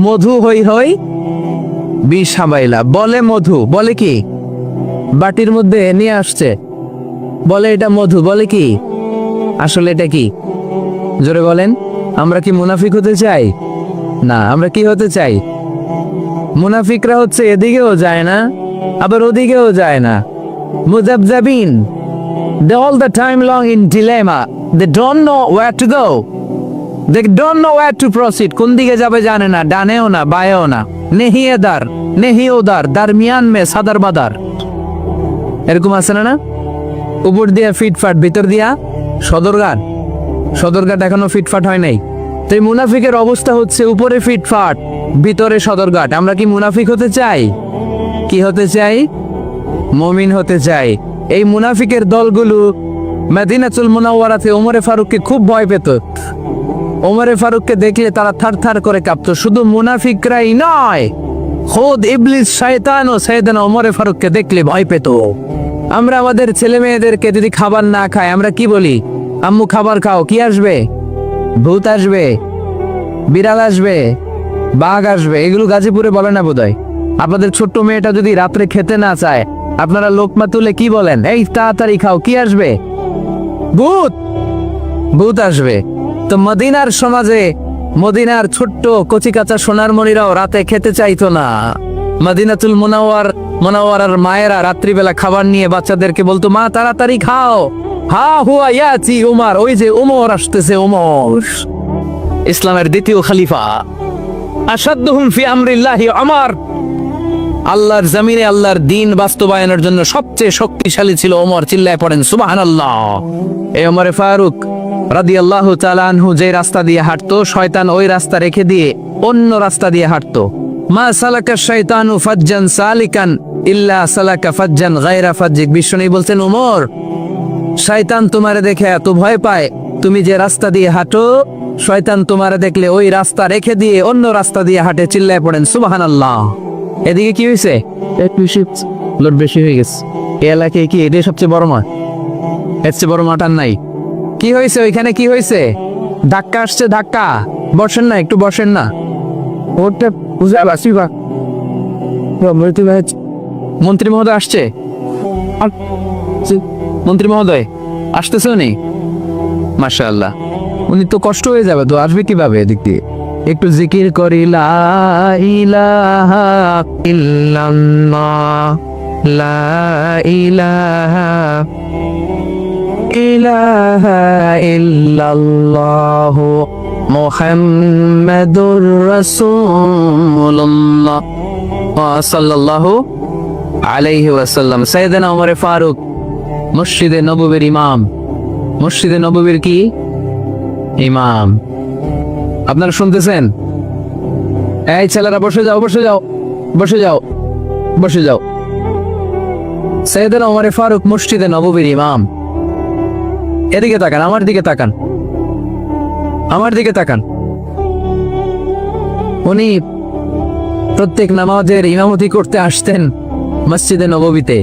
মধু হই হই বিষ হাবাইলা। বলে মধু, বলে কি? বাটির মধ্যে নিয়ে আসছে, বলে এটা মধু, বলে কি? আসলে এটা কি? জোরে বলেন। আমরা কি মুনাফিক হতে চাই? না। আমরা কি হতে চাই? মুনাফিকরা হচ্ছে এদিকেও যায় না আবার ওদিকেও যায় না, মুযাবযাবিন। They all the time long in dilemma. They don't know where to go. They don't know where to proceed. কোন দিকে যাবে জানে না, ডানেও না বায়েও না। নেহি এদার নেহি ওদার, দারমিয়ান মে সাদার বাদার। এরকম আছে না? উপর দিয়া ফিটফাট, ভিতর দিয়া সদরঘাট। সদরঘাট এখনো ফিটফাট হয় নাই। তো এই মুনাফিকের অবস্থা হচ্ছে উপরে ফিটফাট, ভিতরে সদরঘাট। আমরা কি মুনাফিক হতে চাই? কি হতে চাই? মুমিন হতে চাই। এই মুনাফিকের দলগুলো মদিনাতুল মুনাওয়ারাতে ওমরে ফারুককে খুব ভয় পেত। ওমরে ফারুককে দেখলে তারা থার থার করে কাঁপতো। শুধু মুনাফিকরাই নয়, খোদ ইবলিস শয়তানও সাইয়েদনা ওমরে ফারুককে দেখলে ভয় পেত। আমরা আমাদের ছেলে মেয়েদেরকে যদি খাবার না খায় আমরা কি বলি? আম্মু খাবার খাও। কি আসবে? ভূত আসবে, বিড়াল আসবে, বাঘ আসবে। এগুলো গাজীপুরে বলে না বোধহয়। আপনাদের ছোট্ট মেয়েটা যদি রাত্রে খেতে না চায় আপনারা লোকমা তুলে কি বলেন? এই তাড়াতাড়ি খাও। কি আসবে? ভূত। ভূত আসবে। তো মদিনার সমাজে মদিনার ছোট্ট কচিকাচা সোনার মণিরাও রাতে খেতে চাইতো না। মদিনাতুল মুনাওয়ারার মায়েরা রাত্রিবেলা খাবার নিয়ে বাচ্চাদেরকে বলতো, মা তাড়াতাড়ি খাও, হা হুয়া ইয়াতি উমর, ওই যে উমর আসতেছে। উমর ইসলামের দ্বিতীয় খলিফা। আসাদুহুম ফি আমরিল্লাহি উমর। আল্লাহর জমিনে আল্লাহর দ্বীন বাস্তবায়নের জন্য সবচেয়ে শক্তিশালী ছিল ওমর। চিল্লায় পড়েন সুবহানাল্লাহ। এই ওমরে ফারুক রাদিয়াল্লাহু তাআলা আনহু যে রাস্তা দিয়ে হাঁটতো, শয়তান ওই রাস্তা রেখে দিয়ে অন্য রাস্তা দিয়ে হাঁটতো। মা সালাকা শাইতানু ফাজ্জান সালিকান ইল্লা সালাকা ফাজ্জান গায়রা ফাজ্জিক। বিশ্বনবী বলছেন, ওমর, শয়তান তোমারে দেখে এত ভয় পায়, তুমি যে রাস্তা দিয়ে হাঁটো শয়তান তোমারে দেখলে ওই রাস্তা রেখে দিয়ে অন্য রাস্তা দিয়ে হাঁটে। চিল্লায় পড়েন সুবহানাল্লাহ। এদিকে কি হয়েছে? লোড বেশি হয়ে গেছে। এই এলাকায় কি এটাই সবচেয়ে বড় মাঠ? এর চেয়ে বড় মাঠ আর নাই। কি হয়েছে ওইখানে? কি হয়েছে? ধাক্কা আসছে, ধাক্কা। বসেন না, একটু বসেন না। ওটা বুঝে আসিবা। মন্ত্রী মহোদয় আসছে। মন্ত্রী মহোদয় আসতেছে উনি? মাশাআল্লাহ। উনি তো কষ্ট হয়ে যাবে, তো আসবে কিভাবে এদিক দিয়ে? একটু জিকির করি, লা ইলাহা ইল্লাল্লাহ, লা ইলাহা ইলাহা ইল্লাল্লাহ, মুহাম্মাদুর রাসূলুল্লাহ সাল্লাল্লাহু আলাইহি ওয়াসাল্লাম। সাইয়েদনা ওমর ফারুক মসজিদে নববীর ইমাম। মসজিদে নববীর কি ইমাম? আপনারা শুনতেছেন? এই ছেলেরা বসে যাও, বসে যাও, বসে যাও, বসে যাও। সাইয়েদনা ওমর ফারুক মসজিদে নববীর ইমাম। এদিকে তাকান, আমার দিকে তাকান, আমার দিকে তাকান। উনি প্রত্যেক নামাজের ইমামতি করতে আসতেন মসজিদে নববীতে।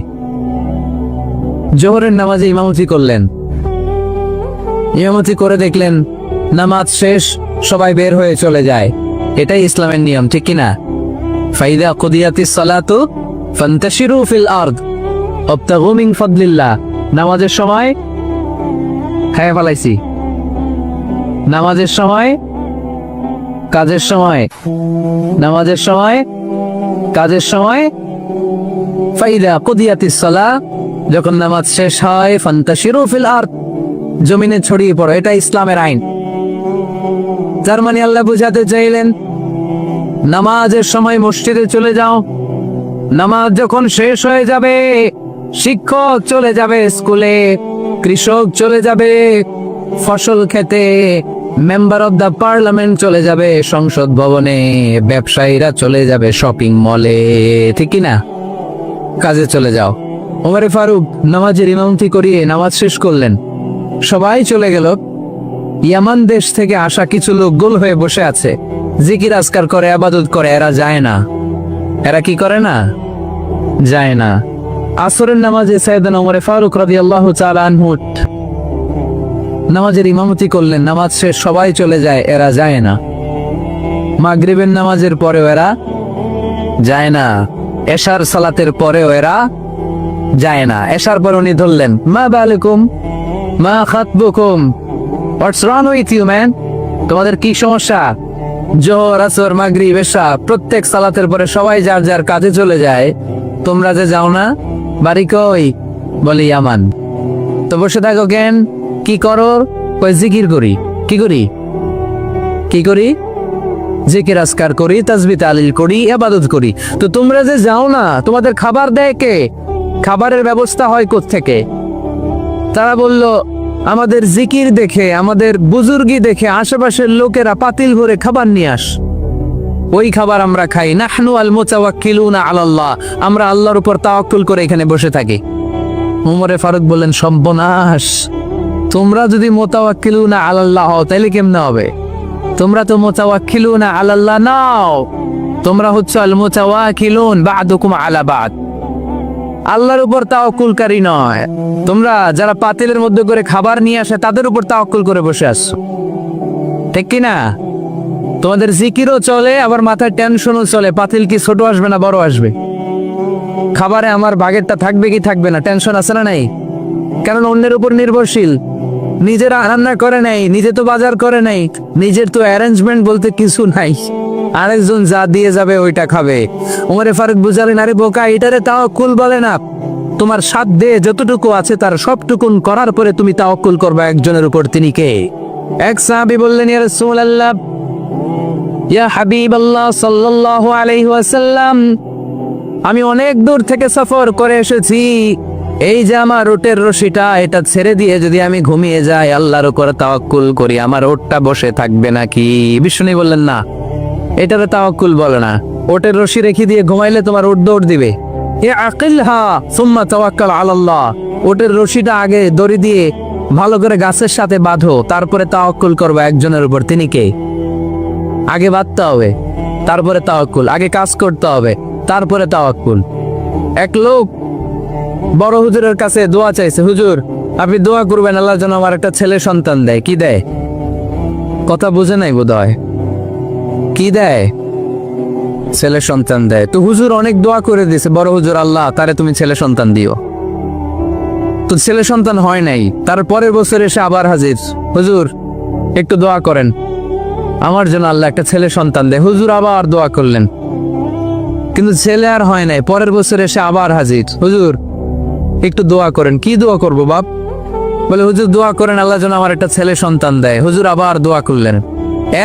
জোহরের নামাজে ইমামতি করলেন, ইমামতি করে দেখলেন নামাজ শেষ, সবাই বের হয়ে চলে যায়। এটাই ইসলামের নিয়ম, ঠিক কিনা? ফাইদা কুদিয়াতিস সালাতু ফান্তাশিরু ফিল আরদ ওয়াবতাগু মিন ফাদলিল্লাহ। নামাজের সময় খায় ফেলাইছি, নামাজের সময় কাজের সময়, নামাজের সময় কাজের সময়। ফাইদা কুদিয়াতিস সালাহ, যখন নামাজ শেষ হয়, ফান্তাশিরু ফিল আরদ, জমিনে ছড়িয়ে পড়ো। এটা ইসলামের আইন। তার মানে আল্লাহ বুঝাতে চাইলেন নামাজের সময় মসজিদে চলে যাও। নামাজ যখন শেষ হয়ে যাবে, শিক্ষক চলে যাবে স্কুলে, কৃষক চলে যাবে ফসল খেতে, মেম্বার অব দা পার্লামেন্ট চলে যাবে সংসদ ভবনে, ব্যবসায়ীরা চলে যাবে শপিং মলে, ঠিক কিনা? কাজে চলে যাও। ওমর ফারুক নামাজের ইমামতি করিয়ে নামাজ শেষ করলেন, সবাই চলে গেল। ইয়ামান দেশ থেকে আসা কিছু লোক গোল হয়ে বসে আছে, জিকির আজকার করে, ইবাদত করে। এরা যায় না। এরা কি করে না? যায় না। আসরের নামাজে সাইয়েদনা ওমর ফারুক রাদিয়াল্লাহু তাআলা আনহু নামাজের ইমামতি করলেন, নামাজ শেষ, সবাই চলে যায়, এরা যায় না। মাগরিবের নামাজের পরেও এরা যায় না। এশার সালাতের পরেও এরা যায় না। এশার পর উনি ধরলেন, মা বালুকুম মা খাতবুকুম, হোয়াটস রং উইথ ইউ ম্যান? তোমাদের কি সমস্যা? জোহর, আসর, মাগরিব, এশা প্রত্যেক সালাতের পরে সবাই যার যার কাজে চলে যায়, তোমরা যে যাও না? বাড়ি কই? বলে ইয়ামান। তো বসে থাকো কেন? কি করো? কই জিকির করি। কি করি? কি করি? জিকির আজকার করি, তাসবিহ তাহলিল করি, ইবাদত করি। তো তোমরা যে যাও না, তোমাদের খাবার দেয় কে? খাবারের ব্যবস্থা হয় কোত্থেকে? তারা বলল, আমাদের জিকির দেখে, আমাদের বুজুর্গি দেখে আশেপাশের লোকেরা পাতিল ভরে খাবার নিয়ে আস, ওই খাবার আমরা খাই। নাহনু আল মুতাওয়াক্কিলুনা আলাল্লাহ, আমরা আল্লাহর উপর তাওয়াক্কুল করে এখানে বসে থাকি। ওমর ফারুক বললেন, সর্বনাশ! তোমরা যদি মুতাওয়াক্কিলুনা আলাল্লাহ হও তাহলে কেমনে হবে? তোমরা তো মুতাওয়াক্কিলুনা আলাল্লাহ নাও, তোমরা হচ্ছে আল মুতাওয়াক্কিলুন বা'দুকুম আলা বা'দ, আল্লাহর উপর তাওয়াক্কুলকারী নয়। তোমরা যারা পাতিলের মধ্যে করে খাবার নিয়ে আসে তাদের উপর তাওয়াক্কুল করে বসে আছো, ঠিক কি না? তোমাদের জিকিরও চলে, আবার মাথায় টেনশনও চলে, পাতিল কি ছোট আসবে না বড় আসবে, খাবারে আমার ভাগেরটা থাকবে কি থাকবে না, টেনশন আছে না নাই? কারণ অন্যের উপর নির্ভরশীল, নিজেরা রান্না করে নাই, নিজে তো বাজার করে নাই, নিজের তো অ্যারেঞ্জমেন্ট বলতে কিছু নাই, আরেকজন যা দিয়ে যাবে ওইটা খাবে। ওমরে ফারুক বুঝালেন, আরে বোকা, এটারে তাওয়াক্কুল বলে না। তোমার সাধ্যে যতটুকু আছে তার সবটুকুন করার পরে তুমি তাওয়াক্কুল করবে একজনের উপর। তিনি কে? এক সাহাবী বললেন, ইয়া রাসূলুল্লাহ, ইয়া হাবিবাল্লাহ সাল্লাল্লাহু আলাইহি ওয়াসাল্লাম, আমি অনেক দূর থেকে সফর করে এসেছি, এই যে আমার ওটের রশিটা, এটা ছেড়ে দিয়ে যদি আমি ঘুমিয়ে যাই, আল্লাহর উপর তাওয়াক্কুল করি, আমার ওটটা বসে থাকবে নাকি? বিষ্ণু বললেন, না, এটারে তাওয়াক্কুল বলে না। ওটের রশি রেখে দিয়ে ঘুমাইলে তোমার ওট দৌড় দিবে। এ আকিলহা সুম্মা তাওয়াক্কাল আলাল্লাহ, ওটের রশিটা আগে দড়ি দিয়ে ভালো করে গাছের সাথে বাঁধো, তারপরে তাওয়াক্কুল করবে একজনের উপর। তিনি কে? আগে বাঁধতে হবে, তারপরে তাওয়াক্কুল। আগে কাজ করতে হবে, তারপরে তাওয়াক্কুল। এক লোক বড় হুজুরের কাছে দোয়া চাইছে, হুজুর আপনি দোয়া করবেন আল্লাহ যেন আমার একটা ছেলে সন্তান দেয়। কি দেয়? কথা বুঝে নাই বোধ হয়। কি দেয়? ছেলে সন্তান দেয়। তো হুজুর অনেক দোয়া করে দিয়েছে, বড় হুজুর, আল্লাহ তারে তুমি ছেলে সন্তান দিও। তো ছেলে সন্তান হয় নাই। তার পরের বছর এসে আবার হাজির, হুজুর একটু দোয়া করেন আমার জন্য আল্লাহ একটা ছেলে সন্তান দেয়। হুজুর আবার দোয়া করলেন, কিন্তু ছেলে আর হয় নাই। পরের বছর এসে আবার হাজির, হুজুর একটু দোয়া করেন। কি দোয়া করবো বাপ? বলে, হুজুর দোয়া করেন আল্লাহ যেন আমার একটা ছেলে সন্তান দেয়। হুজুর আবার দোয়া করলেন।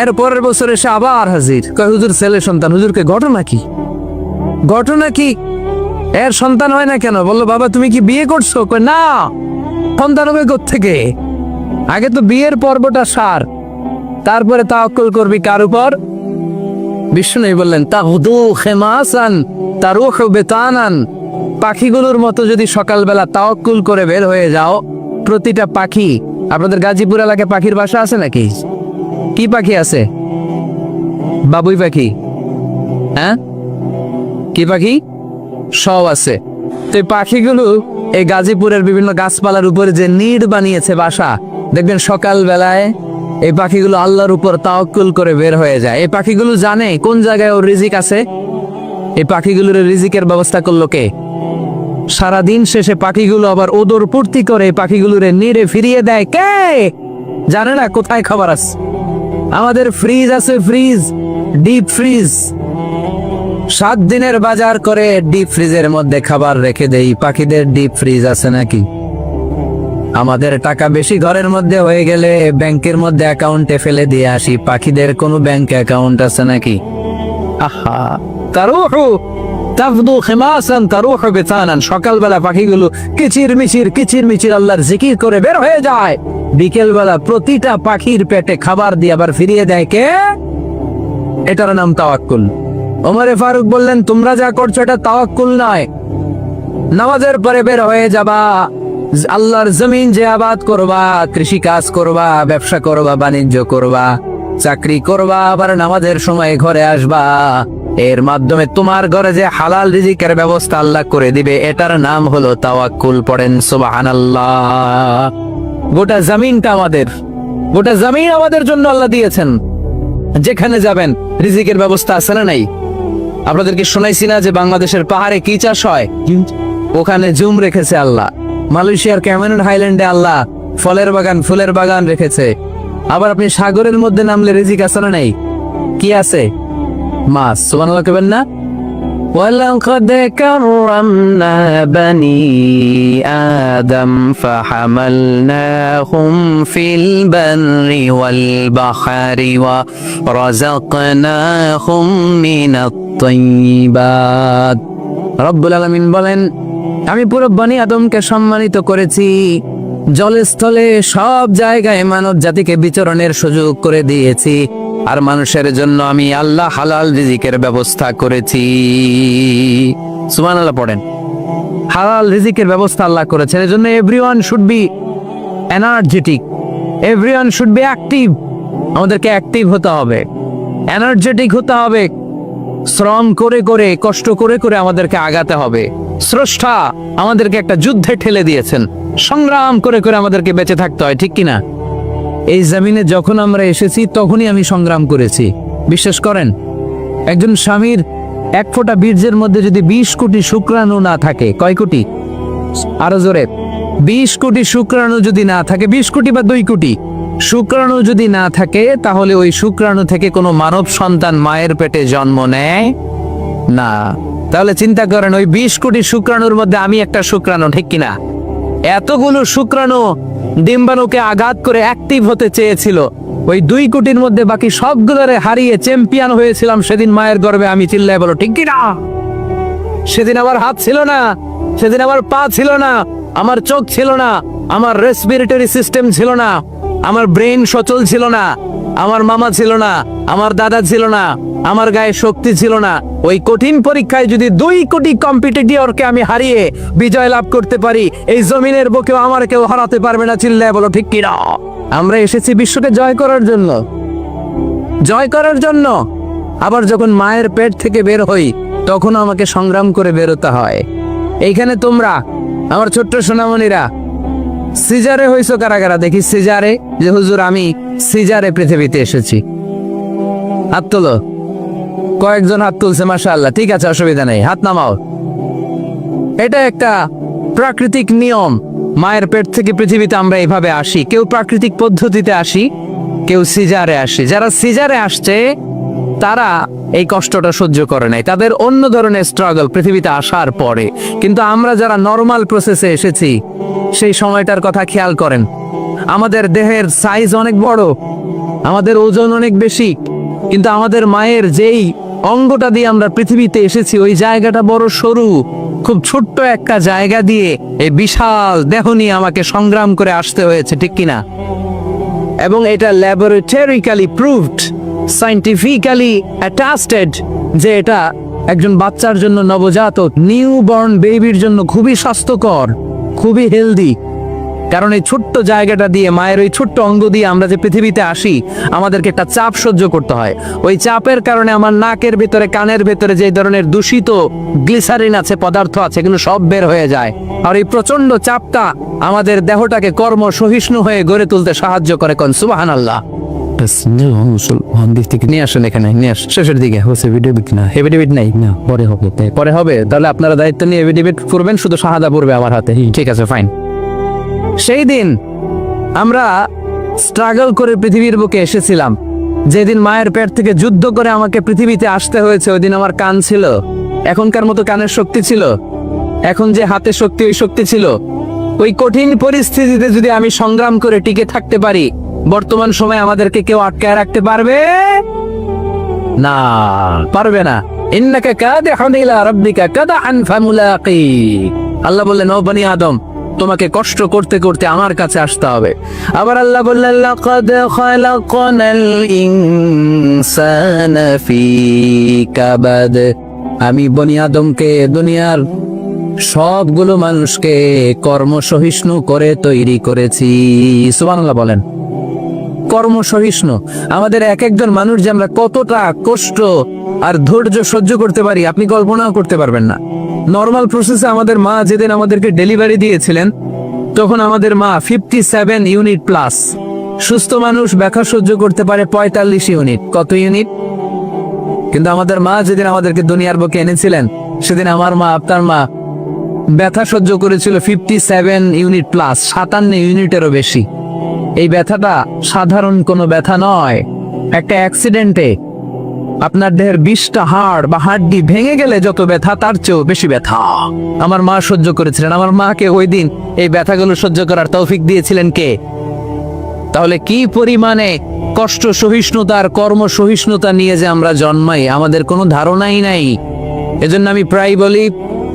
এর পরের বছর এসে আবার হাজির, কয় হুজুর ছেলে সন্তান। হুজুরকে ঘটনা কি? ঘটনা কি? এর সন্তান হয় না কেন? বললো, বাবা তুমি কি বিয়ে করছো? কয় না। সন্তান হবে কোত্থেকে? আগে তো বিয়ের পর্বটা সার, তারপরে তাওয়াক্কুল করবি কার উপর? বিষ্ণু বললেন, তাহুদু খেমাসান তারুহু বিতানান, পাখিগুলোর মতো যদি সকালবেলা তাওয়াক্কুল করে বের হয়ে যাও, প্রতিটা পাখি, আপনাদের গাজীপুর এলাকায় পাখির বাসা আছে নাকি? কি পাখি আছে? বাবুই পাখি, হ্যাঁ? কি পাখি? সব আছে। তো এই পাখিগুলো এই গাজীপুরের বিভিন্ন গাছপালার উপরে যে নিড় বানিয়েছে বাসা, দেখবেন সকাল বেলায় এই পাখিগুলো আল্লাহর উপর তাওয়াক্কুল করে বের হয়ে যায়। এই পাখিগুলো জানে কোন জায়গায় ওর রিজিক আছে। এই পাখিগুলোর রিজিকের ব্যবস্থা করলো কে? সারাদিন শেষে পাখিগুলো আবার ওদর পূর্তি করে পাখিগুলোরে নিড়ে ফিরিয়ে দেয় কে? জানে না কোথায় খাবার আছে। আমাদের ফ্রিজ আছে, ফ্রিজ, ডিপ ফ্রিজ, 7 দিনের বাজার করে ডিপ ফ্রিজের মধ্যে খাবার রেখে দেই। পাখিদের ডিপ ফ্রিজ আছে নাকি? আমাদের টাকা বেশি ঘরের মধ্যে হয়ে গেলে ব্যাংকের মধ্যে অ্যাকাউন্টে ফেলে দিয়ে আসি। পাখিদের কোনো ব্যাংক অ্যাকাউন্ট আছে নাকি? আহা, তারুহু তাফদু খিমাসান তারুহু বিতানান। সকালবেলা পাখিগুলো কিচির মিচির আল্লাহর জিকির করে বের হয়ে যায়। বিকেলবেলা প্রতিটা পাখির পেটে খাবার দিয়ে আবার ফিরিয়ে দেয় কে? এটার নাম তাওয়াক্কুল। ওমরে ফারুক বললেন, তোমরা যা করছো এটা তাওয়াক্কুল নয়। নামাজের পরে বের হয়ে যাবা, আল্লাহর জমিন যে আবাদ করবা, কৃষি কাজ করবা, ব্যবসা করবা, বাণিজ্য করবা, চাকরি করবা, আবার নামাজের সময় ঘরে আসবা। এর মাধ্যমে তোমার ঘরে যে হালাল রিজিকের ব্যবস্থা আল্লাহ করে দিবে, এটার নাম হলো তাওয়াক্কুল। পড়েন সুবহানাল্লাহ। গোটা জমিনটা আমাদের, গোটা জমিন আমাদের জন্য আল্লাহ দিয়েছেন। যেখানে যাবেন রিজিকের ব্যবস্থা আছে না নাই? আপনাদেরকে শোনাইছি না যে বাংলাদেশের পাহাড়ে কি চাষ হয়? ওখানে জুম রেখেছে আল্লাহ। মালয়েশিয়ার ক্যামেরন হাইল্যান্ডে আল্লাহ ফলের বাগান, ফুলের বাগান রেখেছে। আবার আপনি সাগরের মধ্যে নামলে রিজিক আছে না নাই? কি আছে? মাছ। সুবহানাল্লাহ কইবেন না? ولقد كرمنا بني آدم فحملناهم في البر والبحر ورزقناهم من الطيبات। রব্বুল আলামিন বলেন, আমি পুরো বনি আদমকে সম্মানিত করেছি। জলে স্থলে সব জায়গায় মানব জাতিকে বিচরণের সুযোগ করে দিয়েছি। আর মানুষের জন্য আমি আল্লাহ হালাল রিজিকের ব্যবস্থা করেছি। সুবহানাল্লাহ পড়েন। হালাল রিজিকের ব্যবস্থা আল্লাহ করেছেন। এজন্য everyone should be energetic, everyone should be active. আমাদেরকে অ্যাক্টিভ হতে হবে, এনার্জেটিক হতে হবে। শ্রম করে করে, কষ্ট করে করে আমাদেরকে আগাতে হবে। স্রষ্টা আমাদেরকে একটা যুদ্ধে ঠেলে দিয়েছেন, সংগ্রাম করে করে আমাদেরকে বেঁচে থাকতে হয়, ঠিক কিনা? এই জমিনে যখন আমরা এসেছি তখনই আমি সংগ্রাম করেছি। বিশ্বাস করেন, একজন স্বামীর 1 ফোঁটা বীর্যের মধ্যে যদি 20 কোটি শুক্রাণু না থাকে, কয় কোটি? আরো জোরে, 20 কোটি শুক্রাণু যদি না থাকে, 20 কোটি বা 2 কোটি শুক্রাণু যদি না থাকে, তাহলে ওই শুক্রাণু থেকে কোনো মানব সন্তান মায়ের পেটে জন্ম নেয় না। তাহলে চিন্তা করেন, ওই 20 কোটি শুক্রাণুর মধ্যে আমি একটা শুক্রাণু, ঠিক কিনা? এতগুলো শুক্রাণু ডিম্বাণুকে আঘাত করে অ্যাক্টিভ হতে চেয়েছিল। ওই 2 কোটির মধ্যে বাকি সবগুলোরে হারিয়ে চ্যাম্পিয়ন হয়েছিলাম সেদিন মায়ের গর্ভে। আমি চিল্লায় বলো ঠিক কিনা? সেদিন আমার হাত ছিল না, সেদিন আমার পা ছিল না, আমার চোখ ছিল না, আমার রেসপিরেটরি সিস্টেম ছিল না, আমার ব্রেন সচল ছিল না, আমার মামা ছিল না, আমার দাদা ছিল না, আমার গায়ে শক্তি ছিল না। ওই কঠিন পরীক্ষায় যদি 2 কোটি কম্পিটিটরকে আমি হারিয়ে বিজয় লাভ করতে পারি, এই জমিনের বুকেও আমার কেউ হারাতে পারবে না। চিল্লায় বলো ঠিক কিনা? আমরা এসেছি বিশ্বকে জয় করার জন্য, জয় করার জন্য। আবার যখন মায়ের পেট থেকে বের হই, তখন আমাকে সংগ্রাম করে বেরোতে হয়। এইখানে তোমরা আমার ছোট্ট সোনামণিরা সিজারে হইছো কারা কারা? দেখি সিজারে, যে হুজুর আমি সিজারে পৃথিবীতে এসেছি। হাত তোলো। কয়েকজন হাত তুলছে, মাশাআল্লাহ। ঠিক আছে, অসুবিধা নেই, হাত নামাও। এটা একটা প্রাকৃতিক নিয়ম। মায়ের পেট থেকে পৃথিবীতে আমরা এইভাবে আসি। কেউ প্রাকৃতিক পদ্ধতিতে আসি, কেউ সিজারে আসি। যারা সিজারে আসছে তারা এই কষ্টটা সহ্য করে নাই, তাদের অন্য ধরনের স্ট্রাগল পৃথিবীতে আসার পরে। কিন্তু আমরা যারা নরমাল প্রসেসে এসেছি, সেই সময়টার কথা খেয়াল করেন। আমাদের দেহের সাইজ অনেক বড়, আমাদের ওজন অনেক বেশি, কিন্তু আমাদের মায়ের যেই অঙ্গটা দিয়ে আমরা পৃথিবীতে এসেছি, ওই জায়গাটা বড় সরু। খুব ছোট্ট একটা জায়গা দিয়ে এই বিশাল দেহ নিয়ে আমাকে সংগ্রাম করে আসতে হয়েছে, ঠিক কিনা? এবং এটা ল্যাবরেটরিক্যালি প্রুভড, সায়েন্টিফিক্যালি অ্যাটাস্টেড যে এটা একজন বাচ্চার জন্য, নবজাতক নিউ বর্ন বেবির জন্য খুবই স্বাস্থ্যকর, খুবই হেলদি। কারণ এই ছোট্ট জায়গাটা দিয়ে, মায়ের ওই ছোট্ট অঙ্গ দিয়ে আমরা যে পৃথিবীতে আসি, আমাদেরকে একটা চাপ সহ্য করতে হয়। ওই চাপের কারণে আমার নাকের ভেতরে, কানের ভেতরে যে ধরনের দূষিত গ্লিসারিন আছে, পদার্থ আছে, এগুলো সব বের হয়ে যায়। আর এই প্রচন্ড চাপটা আমাদের দেহটাকে কর্ম সহিষ্ণু হয়ে গড়ে তুলতে সাহায্য করে। কোন সুবহানাল্লাহ। নিয়ে আসেন এখানে, নিয়ে আস শেষের দিকে। এভিডেভিট নাই না, পরে হবে। তাহলে আপনারা দায়িত্ব নিয়ে এভিডেভিট করবেন, শুধু শাহাদা পড়বে আমার হাতে। ঠিক আছে, ফাইন। সেই দিন আমরা স্ট্রাগল করে পৃথিবীর বুকে এসেছিলাম। যেদিন মায়ের পেট থেকে যুদ্ধ করে আমাকে পৃথিবীতে আসতে হয়েছে, ওই দিন আমার কান ছিল, এখনকার মতো কানের শক্তি ছিল, এখন যে হাতে শক্তি, ওই শক্তি ছিল। ওই কঠিন পরিস্থিতিতে যদি আমি সংগ্রাম করে টিকে থাকতে পারি, বর্তমান সময়ে আমাদেরকে কেউ আটকায় রাখতে পারবে না, পারবে না। ইন্নাকা কাদিহুন ইলা রাব্বিকা কাদআন ফামুলাকি। আল্লাহ বললেন, ও বনি আদম, তোমাকে কষ্ট করতে করতে আমার কাছে আসতে হবে। আবার আল্লাহ বললেন, লাকাদ খালাকনাল ইনসানা ফি কাবাদ। আমি বনি আদমকে, দুনিয়ার সবগুলো মানুষকে কর্মসহিষ্ণু করে তৈরি করেছি। সুবহানাল্লাহ বলেন। কর্মসহিষ্ণু, আমাদের এক একজন মানুষ যে আমরা কতটা কষ্ট আর ধৈর্য সহ্য করতে পারি, আপনি কল্পনাও করতে পারবেন না। নর্মাল প্রসেসে আমাদের মা যেদিন আমাদেরকে ডেলিভারি দিয়েছিলেন, তখন আমাদের মা 57 ইউনিট প্লাস। সুস্থ মানুষ ব্যথা সহ্য করতে পারে 45 ইউনিট। কত ইউনিট? কিন্তু আমাদের মা যেদিন আমাদেরকে দুনিয়ার বুকে এনেছিলেন, সেদিন আমার মা, আপনার মা ব্যথা সহ্য করেছিল 57 ইউনিট প্লাস, 57 ইউনিটেরও বেশি। এই ব্যথাটা সাধারণ কোনো ব্যথা নয়। একটা অ্যাক্সিডেন্টে আপনার দেহের 20টা হাড় বা হাড্ডি ভেঙে গেলে যত ব্যথা, তার চেয়েও বেশি ব্যথা আমার মা সহ্য করেছিলেন। আমার মাকে ওই দিন এই ব্যথাগুলো সহ্য করার তৌফিক দিয়েছিলেন কে? তাহলে কি পরিমাণে কষ্ট সহিষ্ণুতার, কর্ম সহিষ্ণুতা নিয়ে যে আমরা জন্মাই, আমাদের কোনো ধারণাই নাই। এজন্য আমি প্রায় বলি,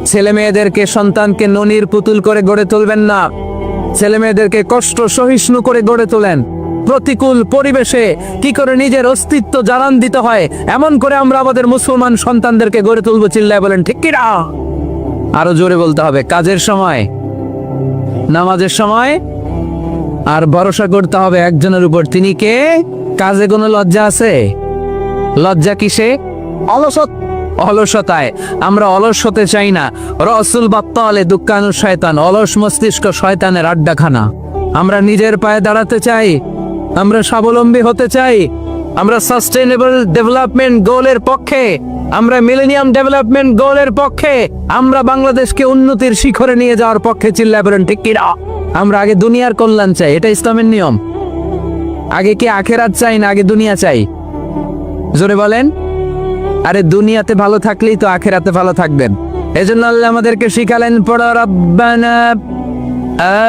ছেলে মেয়েদেরকে, সন্তানকে ননির পুতুল করে গড়ে তুলবেন না। ছেলে মেয়েদেরকে কষ্ট সহিষ্ণু করে গড়ে তোলেন। প্রতিকূল পরিবেশে কি করে নিজের অস্তিত্ব জানান দিতে হয়, এমন করে আমরা আমাদের মুসলমান সন্তানদেরকে গড়ে তুলবো। চিল্লায় বলেন ঠিক কিনা? আরো জোরে বলতে হবে। কাজের সময়, নামাজের সময়, আর ভরসা করতে হবে একজনের উপর। তিনি কে? কাজে কোনো লজ্জা আছে? লজ্জা কিসে? অলসতায়। আমরা অলস হতে চাই না। রাসূল বাত্তালে দুক্কানু শয়তান, অলস মস্তিষ্ক শয়তানের আড্ডাখানা। আমরা নিজের পায়ে দাঁড়াতে চাই, আমরা স্বাবলম্বী হতে চাই, আমরা সাস্টেইনেবল ডেভেলপমেন্ট গোলের পক্ষে, আমরা মিলেনিয়াম ডেভেলপমেন্ট গোলের পক্ষে, আমরা বাংলাদেশকে উন্নতির শিখরে নিয়ে যাওয়ার পক্ষে। চিল্লায় বলেন ঠিক কিনা? আমরা আগে দুনিয়ার কল্যাণ চাই, এটা ইসলামের নিয়ম। আগে কি আখেরাত চাই না আগে দুনিয়া চাই? জোরে বলেন। আরে দুনিয়াতে ভালো থাকলেই তো আখেরাতে ভালো থাকবেন। এজন্য আল্লাহ আমাদেরকে শিখালেন, পড়ো রব্বানা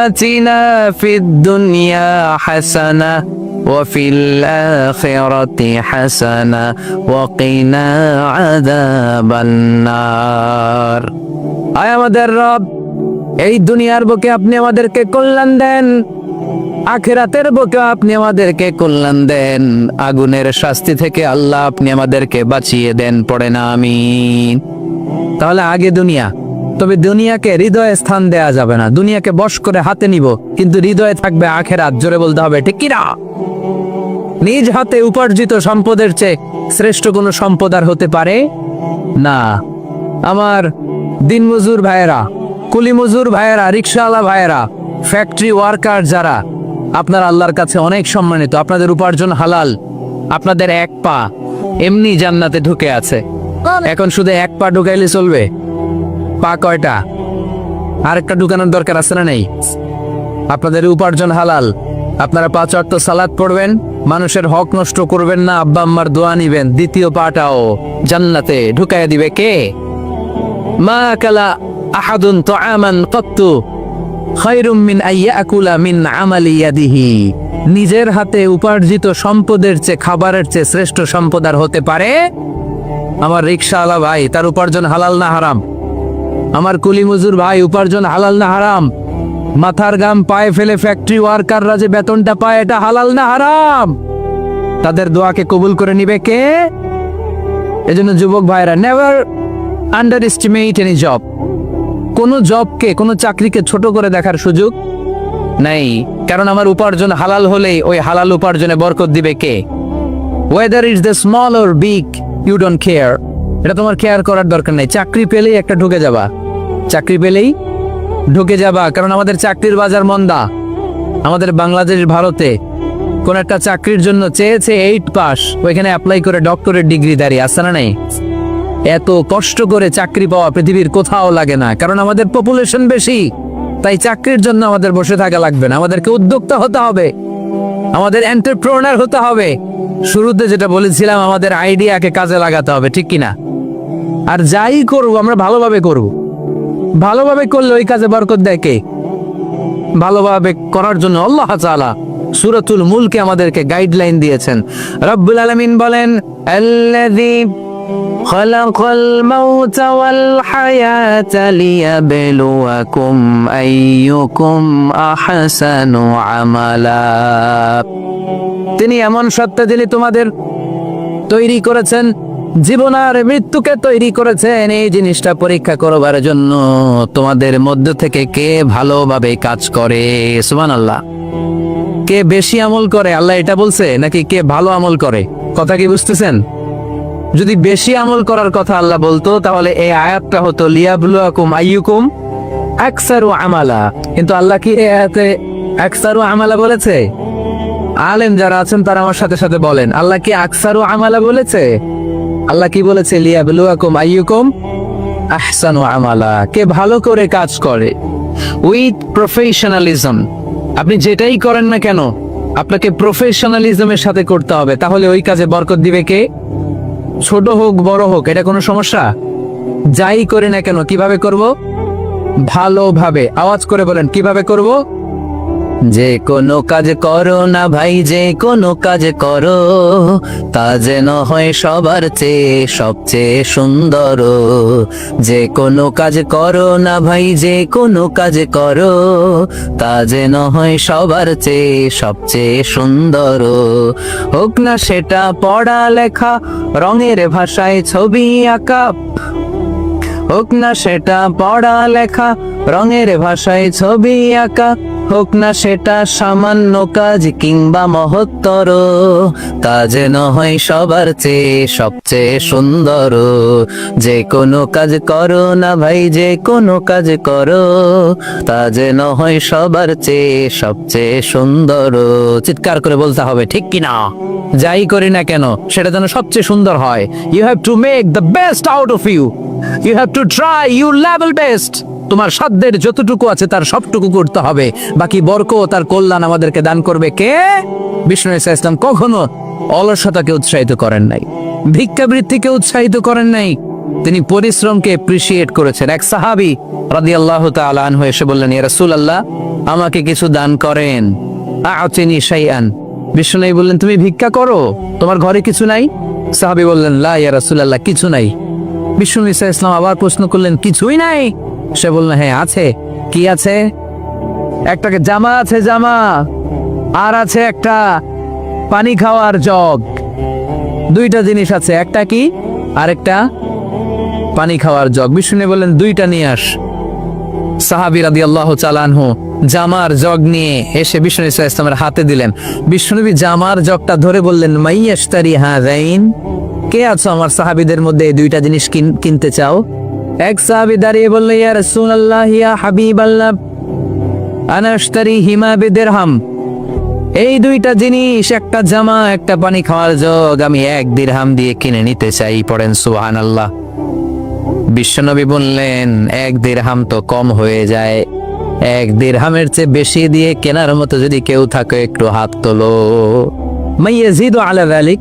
আতিনা ফিদ দুনিয়া হাসানা ওয়া ফিল আখিরাতি হাসানা ওয়া কিনা আযাবান নার। আয় আমাদের রব, এই দুনিয়ার বুকে আপনি আমাদেরকে কল্যাণ দেন, আখিরাতের বুকে আপনি আমাদেরকে কল্যাণ দেন, আগুনের শাস্তি থেকে আল্লাহ আপনি আমাদেরকে বাঁচিয়ে দেন। পড়ে না আমিন। তাহলে আগে দুনিয়া, তবে দুনিয়াকে হৃদয়ে স্থান দেয়া যাবে না। দুনিয়াকে বশ করে হাতে নিব, কিন্তু হৃদয়ে থাকবে আখিরাত। জোরে বলতে হবে ঠিক কিনা? নিজ হাতে উপার্জিত সম্পদের চেয়ে শ্রেষ্ঠ কোনো সম্পদ আর হতে পারে না। আমার দিনমজুর ভাইয়েরা, কুলি মজুর ভাইয়েরা, রিক্সাওয়ালা ভাইয়েরা, ফ্যাক্টরি ওয়ার্কার যারা, আপনার আল্লাহর কাছে অনেক সম্মানিত। আপনাদের উপার্জন হালাল। আপনাদের এক পা এমনি জান্নাতে ঢুকে আছে। এখন শুধু এক পা ঢুকাইলে চলবে? পা কয়টা? আরেকটা ঢুকানোর দরকার আছে না নেই? আপনাদের উপার্জন হালাল। আপনারা 5 ওয়াক্ত সালাত পড়বেন, মানুষের হক নষ্ট করবেন না, আব্বা আম্মার দোয়া নিবেন। দ্বিতীয় পাটাও জান্নাতে ঢুকাইয়া দিবে কে? মা কালা আহাদুন তাআমান কাত্তু খায়রুম মিন আইয়াকুলা মিন আমালি ইয়াদিহি। নিজের হাতে উপার্জিত সম্পদের চেয়ে, খাবারের চেয়ে শ্রেষ্ঠ সম্পদ আর হতে পারে? আমার রিকশাওয়ালা ভাই, তার উপার্জন হালাল না হারাম? আমার কুলি মজুর ভাই, উপার্জন হালাল না হারাম? মাথার গাম পায়ে ফেলে ফ্যাক্টরি ওয়ার্কাররা যে বেতনটা পায়, এটা হালাল না হারাম? তাদের দোয়াকে কবুল করে নিবে কে? এজন্য যুবক ভাইরা, never under estimate any job. কোনো জবকে, কোনো চাকরিকে ছোট করে দেখার সুযোগ নাই, কারণ আমার উপার্জন হালাল হলেই ওই হালাল উপার্জনে বরকত দিবে কে? Weather is the small or big, you don't care, এটা তোমার কেয়ার করার দরকার নেই। চাকরি পেলেই একটা ঢুকে যাবা, চাকরি পেলেই ঢুকে যাবা, কারণ আমাদের চাকরির বাজার মন্দা। আমাদের বাংলাদেশ, ভারতে কোন একটা চাকরির জন্য চেয়েছে 8 পাস, ওইখানে অ্যাপ্লাই করে ডক্টরেট ডিগ্রি দাঁড়িয়ে আসছে না? নাই। এত কষ্ট করে চাকরি পাওয়া পৃথিবীর কোথাও লাগে না, কারণ আমাদের পপুলেশন বেশি। তাই চাকরির জন্য আমাদের বসে থাকা লাগবে না, আমাদেরকে উদ্যোক্তা হতে হবে, আমাদের এন্টারপ্রেনার হতে হবে। শুরুতে যেটা বলেছিলাম, আমাদের আইডিয়াকে কাজে লাগাতে হবে, ঠিক কিনা? আর যাই করব আমরা ভালোভাবে করব। ভালোভাবে করলে ওই কাজে বরকত দেয় কে? ভালোভাবে করার জন্য আল্লাহ তাআলা সূরাতুল মুলকে আমাদেরকে গাইডলাইন দিয়েছেন। রব্বুল আলামিন বলেন, আল্লাযী খালাকাল মাউতা ওয়াল হায়াতা লিয়াবলুয়াকুম আইয়ুকুম আহসানু আমালা। তিনি এমন সত্তা, যিনি তোমাদের তৈরি করেছেন, জীবন আর মৃত্যুকে তৈরি করেছেন এই জিনিসটা পরীক্ষা করবার জন্য, তোমাদের মধ্য থেকে কে ভালোভাবে কাজ করে। সুবহানাল্লাহ। কে বেশি আমল করে, আল্লাহ এটা বলছে, নাকি কে ভালো আমল করে? কথা কি বুঝতেছেন? যদি বেশি আমল করার কথা আল্লাহ বলতো, তাহলে এই আয়াতটা হতো লিয়াবলুয়াকুম আইয়ুকুম আকসারু আমালা। কিন্তু আল্লাহ কি এই আয়াতে আকসারু আমালা বলেছে? আলেম যারা আছেন তারা আমার সাথে সাথে বলেন, আল্লাহ কি আকসারু আমালা বলেছে? আল্লাহ কি বলেছে? লিয়াবলুয়াকুম আইয়ুকুম আহসানু আমালা, কে ভালো করে কাজ করে উইথ প্রফেশনালিজম। আপনি যেটাই করেন না কেন, আপনাকে প্রফেশনালিজমের সাথে করতে হবে, তাহলে ওই কাজে বরকত দিবে কে? ছোট হোক বড় হোক, এটা কোনো সমস্যা? যাই করি না কেন, কিভাবে করব? ভালোভাবে। আওয়াজ করে বলেন, কিভাবে করব? যে কোনো কাজ করো না ভাই, যে কোনো কাজ করো, তা যেন হয় সবার চেয়ে সবচেয়ে সুন্দর। যে কোনো কাজ করো না ভাই, যে কোনো কাজ করো, তা যেন হয় সবার চেয়ে সবচেয়ে সুন্দর। হোক না সেটা পড়া লেখা, রঙের ভাষায় ছবি আঁকা, হোক না সেটা পড়া লেখা, রঙের ভাষায় ছবি আঁকা, হোক না সেটা সামান্য কাজ কিংবা মহত্তর, তা যেন হয় সবার চেয়ে সবচেয়ে সুন্দর। যে কোনো কাজ করো না ভাই, যে কোনো কাজ করো, তা যেন হয় সবার চেয়ে সবচেয়ে সুন্দর। চিৎকার করে বলতে হবে, ঠিক কিনা? যাই করি না কেন সেটা যেন সবচেয়ে সুন্দর হয়। You have to make the best out of you, you have to try your level best. তোমার সাধ্যের যতটুকু আছে তার সবটুকু করতে হবে, বাকি বরকত তার কল্যাণ আমাদেরকে দান করবে কে? বিষ্ণু ইসা ইসলাম কখনো অলসতাকে উৎসাহিত করেন নাই, ভিক্ষাবৃত্তিকে উৎসাহিত করেন নাই, তিনি পরিশ্রমকে এপ্রিসিয়েট করেছেন। এক সাহাবী রাদিয়াল্লাহু তাআলা আনহু এসে বললেন, ইয়া রাসূলুল্লাহ, আমাকে কিছু দান করেন, আ'তিনি শাইআন। বিষ্ণু নবী বললেন, তুমি ভিক্ষা করো, তোমার ঘরে কিছু নাই? সাহাবী বললেন, লা ইয়া রাসূলুল্লাহ, কিছু নাই। বিষ্ণু ইসা ইসলাম আবার প্রশ্ন করলেন, কিছুই নাই? সে বলল, হ্যাঁ আছে। কি আছে? একটা জামা আছে, জামা, আর আছে একটা পানি খাওয়ার জগ। দুইটা জিনিস আছে, একটা কি আর একটা পানি খাওয়ার জগ। বিষ্ণু বললেন, দুইটা নিয়ে আস। সাহাবী রাদিয়াল্লাহু তাআলা আনহু জামার জগ নিয়ে এসে বিষ্ণু ইসলামের হাতে দিলেন। বিষ্ণুনবী জামার জগটা ধরে বললেন, মাইয়াশতারি হাযাইন, কে আছো আমার সাহাবীদের মধ্যে এই দুইটা জিনিস কিনতে চাও? এক সাহাবী দাঁড়িয়ে বলল, ইয়া রাসূলুল্লাহ, ইয়া হাবিবাল্লাহ, আনা আশতারিহিমা বিদিরহাম। এই দুইটা জিনিস, একটা জামা, একটা পানি খাওয়ার জগ, আমি 1 দিরহাম দিয়ে কিনে নিতে চাই। পড়েন সুবহানাল্লাহ। বিশ্বনবী বললেন, 1 দিরহাম তো কম হয়ে যায়, 1 দিরহামের চেয়ে বেশি দিয়ে কেনার মতো যদি কেউ থাকে একটু হাত তোলো। মাইয়াজিদু আলা যালিক,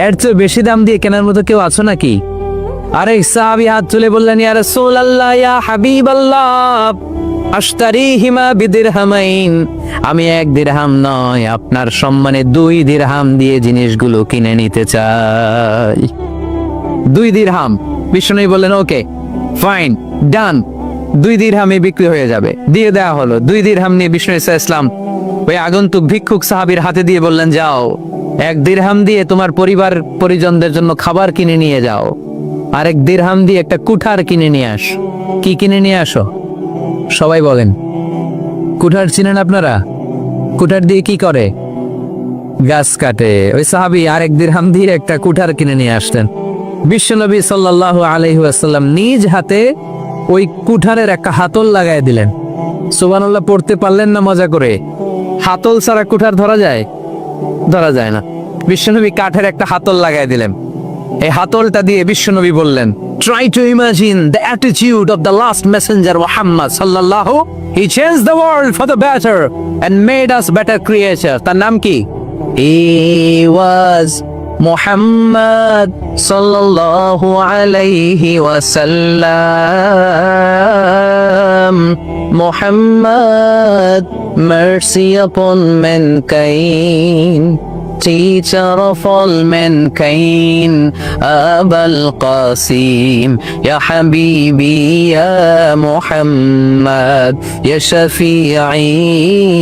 এর চেয়ে বেশি দাম দিয়ে কেনার মতো কেউ আছো নাকি? আরেক সাহাবী হাত তুলে বললেন, ইয়া রাসূলুল্লাহ, ইয়া হাবিবাল্লাহ, আশতারিহিমা বিদিরহামাইন, আমি 1 দিরহাম নয়, আপনার সম্মানে 2 দিরহাম দিয়ে জিনিসগুলো কিনে নিতে চাই। 2 দিরহাম। বিষ্ণু বললেন, ওকে ফাইন, ডান, 2 দিরহামে বিক্রি হয়ে যাবে। দিয়ে দেওয়া হলো। 2 দিরহাম নিয়ে বিষ্ণু ইসলাম ওই আগন্তুক ভিক্ষুক সাহাবীর হাতে দিয়ে বললেন, যাও, 1 দিরহাম দিয়ে তোমার পরিবার পরিজনদের জন্য খাবার কিনে নিয়ে যাও। আরেক দিরহাম দিয়ে একটা কুঠার কিনে নিয়ে আস। কি কিনে নিয়ে আসো? সবাই বলেন। কুঠার চিনেন আপনারা? কুঠার দিয়ে কি করে? গাছ কাটে। ওই সাহাবী আরেক দিরহাম দিয়ে একটা কুঠার কিনে নিয়ে আসতেন। বিশ্বনবী সাল্লাল্লাহু আলাইহি ওয়াসাল্লাম নিজ হাতে ওই কুঠারের একটা হাতল লাগাই দিলেন। সুবহানাল্লাহ পড়তে পারলেন না মজা করে? হাতল ছাড়া কুঠার ধরা যায়? ধরা যায় না। বিশ্বনবী কাঠের একটা হাতল লাগাই দিলেন। এই হাতলটা দিয়ে বিশ্বনবী বললেন, try to imagine the attitude of the last messenger Muhammad sallallahu. He changed the world for the better and made us better creatures. তার নাম কি? He was Muhammad sallallahu alayhi wasallam. Muhammad, mercy upon mankind, teacher of all mankind, Abul Qasim, Ya Habibi, Ya Muhammad, Ya Shafi'i,